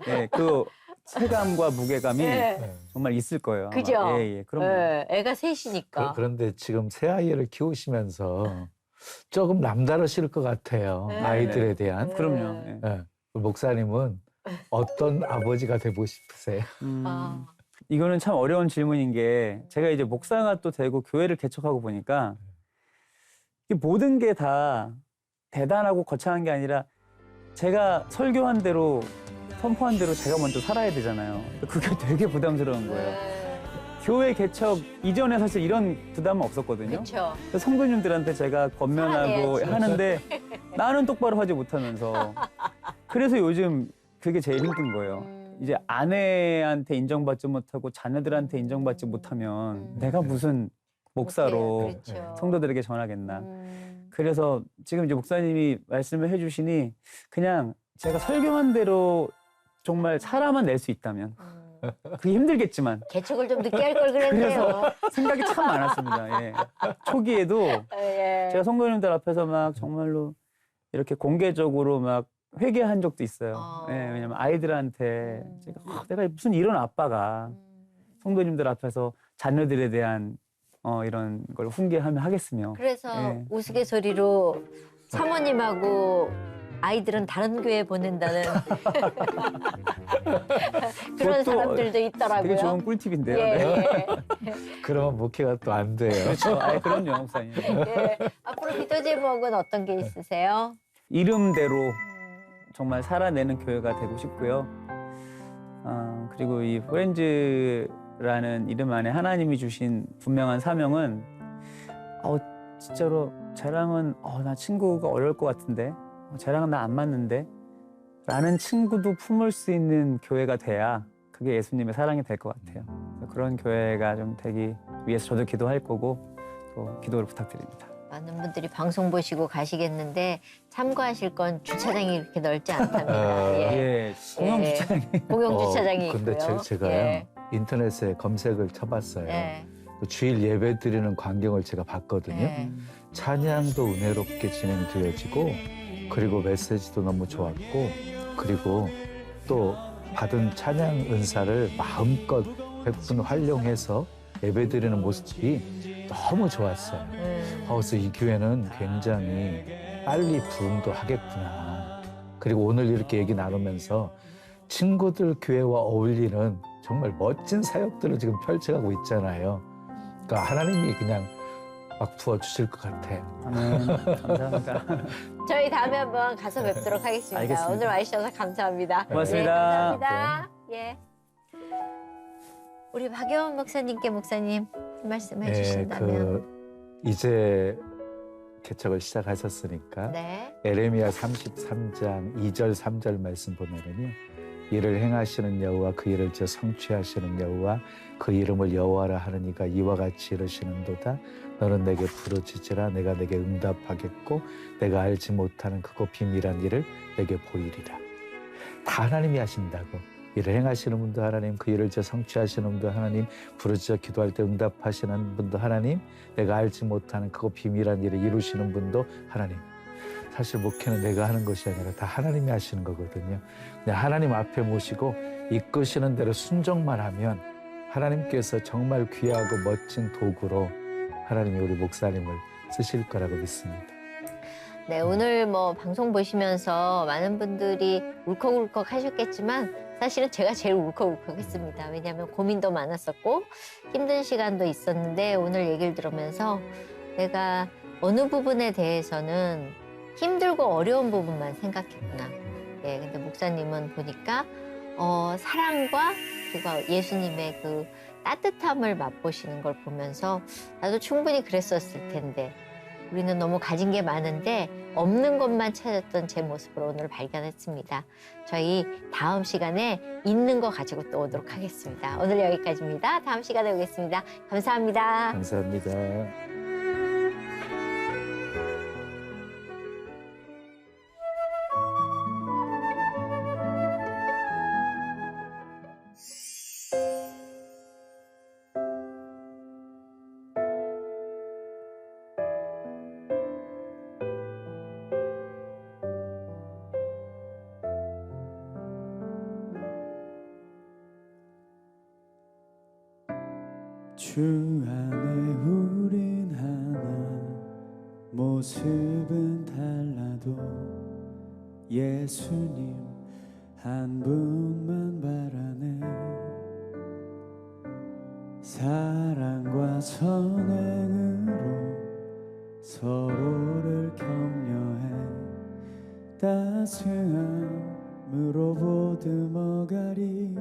네, 그 체감과 무게감이 네. 정말 있을 거예요. 그죠? 예, 그럼. 네, 애가 셋이니까. 그런데 지금 새 아이를 키우시면서 조금 남다르실 것 같아요. 네. 아이들에 대한. 그럼요. 예. 네. 목사님은 어떤 아버지가 되고 싶으세요? 아, 이거는 참 어려운 질문인 게 제가 이제 목사가 또 되고 교회를 개척하고 보니까 이 모든 게 다 대단하고 거창한 게 아니라 제가 설교한 대로 선포한 대로 제가 먼저 살아야 되잖아요. 그게 되게 부담스러운 거예요. 네. 교회 개척 이전에 사실 이런 부담은 없었거든요. 그렇죠. 그래서 성도님들한테 제가 권면하고 살아내야지. 하는데 나는 똑바로 하지 못하면서 그래서 요즘 그게 제일 힘든 거예요. 이제 아내한테 인정받지 못하고 자녀들한테 인정받지 못하면 내가 무슨 목사로 그렇죠. 성도들에게 전하겠나. 그래서 지금 이제 목사님이 말씀을 해주시니 그냥 제가 설교한 대로 정말 살아만 낼 수 있다면 그게 힘들겠지만 개척을 좀 늦게 할 걸 그랬네요. 생각이 참 많았습니다. 예. 초기에도 예. 제가 성도님들 앞에서 막 정말로 이렇게 공개적으로 막 회개한 적도 있어요. 예, 왜냐면 아이들한테 제가 내가 무슨 이런 아빠가 성도님들 앞에서 자녀들에 대한 이런 걸 훈계하며 하겠으며. 그래서 예. 우스갯소리로 사모님하고 아이들은 다른 교회 보낸다는 그런 그것도 사람들도 있더라고요. 되게 좋은 꿀팁인데요. 예, 네. 예. 그러면 목회가 또 안 돼요. 그렇죠. 그럼요, 목사님. 예. 앞으로 기도 제목은 어떤 게 있으세요? 이름대로 정말 살아내는 교회가 되고 싶고요. 그리고 이 프렌즈라는 이름 안에 하나님이 주신 분명한 사명은 진짜로 쟤랑은 나 친구가 어려울 것 같은데 쟤랑은 나 안 맞는데 라는 친구도 품을 수 있는 교회가 돼야 그게 예수님의 사랑이 될 것 같아요. 그래서 그런 교회가 좀 되기 위해서 저도 기도할 거고 또 기도를 부탁드립니다. 많은 분들이 방송 보시고 가시겠는데 참고하실 건 주차장이 그렇게 넓지 않답니다. 예. 예, 공영 예. 주차장이 공영 주차장이 근데 있고요. 제가요 예. 인터넷에 검색을 쳐봤어요. 예. 그 주일 예배 드리는 광경을 제가 봤거든요. 예. 찬양도 은혜롭게 진행되어지고 그리고 메시지도 너무 좋았고 그리고 또 받은 찬양 은사를 마음껏 베푼 활용해서 예배드리는 모습이 너무 좋았어요. 그래서 이 교회는 굉장히 빨리 부흥도 하겠구나. 그리고 오늘 이렇게 얘기 나누면서 친구들 교회와 어울리는 정말 멋진 사역들을 지금 펼쳐가고 있잖아요. 그러니까 하나님이 그냥 막 부어주실 것 같아요. 감사합니다. 저희 다음에 한번 가서 뵙도록 하겠습니다. 알겠습니다. 오늘 와주셔서 감사합니다. 고맙습니다. 네, 감사합니다. 예. 우리 박여원 목사님께 목사님 말씀해 주신다면. 이제 개척을 시작하셨으니까 네. 에레미야 33장 2절 3절 말씀 보면은요. 이를 행하시는 여호와 그 일을 저 성취하시는 여호와 그 이름을 여호와라 하는 이가 이와 같이 이르시는도다. 너는 내게 부르짖으라 내가 내게 응답하겠고 내가 알지 못하는 크고 비밀한 일을 내게 보이리라. 다 하나님이 하신다고. 일을 행하시는 분도 하나님, 그 일을 저 성취하시는 분도 하나님, 부르짖어 기도할 때 응답하시는 분도 하나님, 내가 알지 못하는 크고 비밀한 일을 이루시는 분도 하나님. 사실 목회는 내가 하는 것이 아니라 다 하나님이 하시는 거거든요. 그냥 하나님 앞에 모시고 이끄시는 대로 순종만 하면 하나님께서 정말 귀하고 멋진 도구로 하나님이 우리 목사님을 쓰실 거라고 믿습니다. 네, 오늘 뭐 방송 보시면서 많은 분들이 울컥울컥 하셨겠지만 사실은 제가 제일 울컥울컥했습니다. 왜냐하면 고민도 많았었고 힘든 시간도 있었는데 오늘 얘기를 들으면서 내가 어느 부분에 대해서는 힘들고 어려운 부분만 생각했구나. 예, 근데 목사님은 보니까 사랑과 그리고 예수님의 그 따뜻함을 맛보시는 걸 보면서 나도 충분히 그랬었을 텐데 우리는 너무 가진 게 많은데 없는 것만 찾았던 제 모습을 오늘 발견했습니다. 저희 다음 시간에 있는 거 가지고 또 오도록 하겠습니다. 오늘 여기까지입니다. 다음 시간에 오겠습니다. 감사합니다. 감사합니다. 주 안에 우린 하나 모습은 달라도 예수님 한 분만 바라네 사랑과 선행으로 서로를 격려해 따스함으로 보듬어가리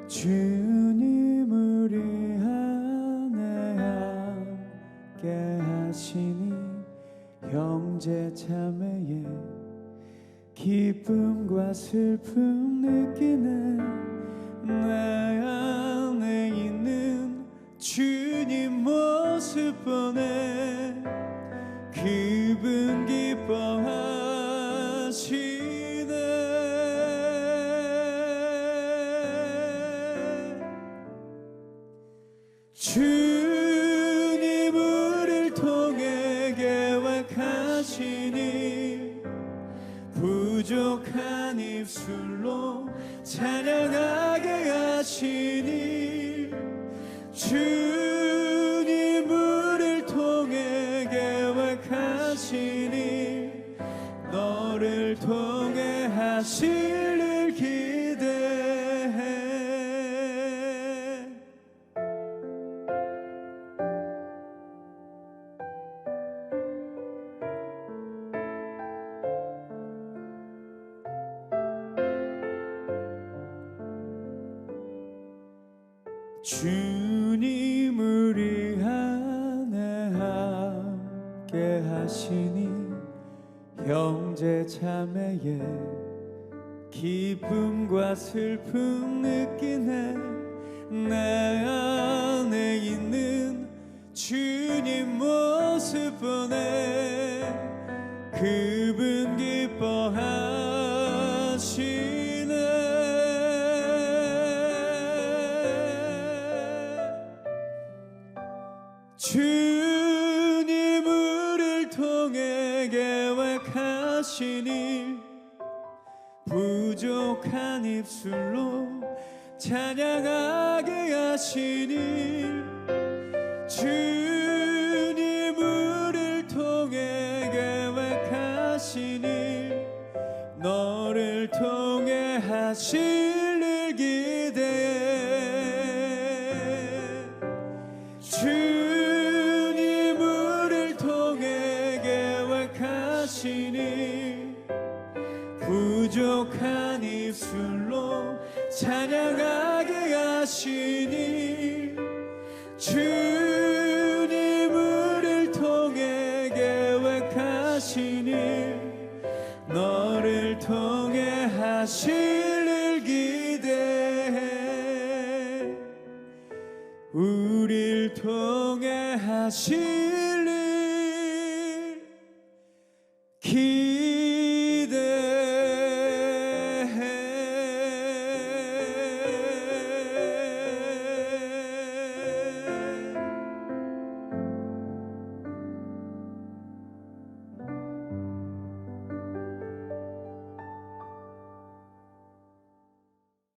주님 우리 안에 함께 하시니 형제 자매의 기쁨과 슬픔 느끼네 내 안에 있는 주님 모습 보네 그분 기뻐하시네 주님 우리를 통해 계획하시니 부족한 입술로 찬양하게 하시니 주 통해 하실 일 기대해 주님 우리 안에 함께 하시니 형제 자매의 기쁨과 슬픔 느끼네 내 안에 있는 주님 모습 보네 그분 기뻐하시네 주님 우리를 통해 계획하신 일 부족한 입술로 찬양하게 하신 일 주님 우리를 통해 계획하신 일 너를 통해 하실 일 기대해 주님 우리를 통해 계획하신 일 부족한 입술로 찬양하게 하시니 주님 우리를 통해 계획하신 일 너를 통해 하실 일 기대해 우릴 통해 하실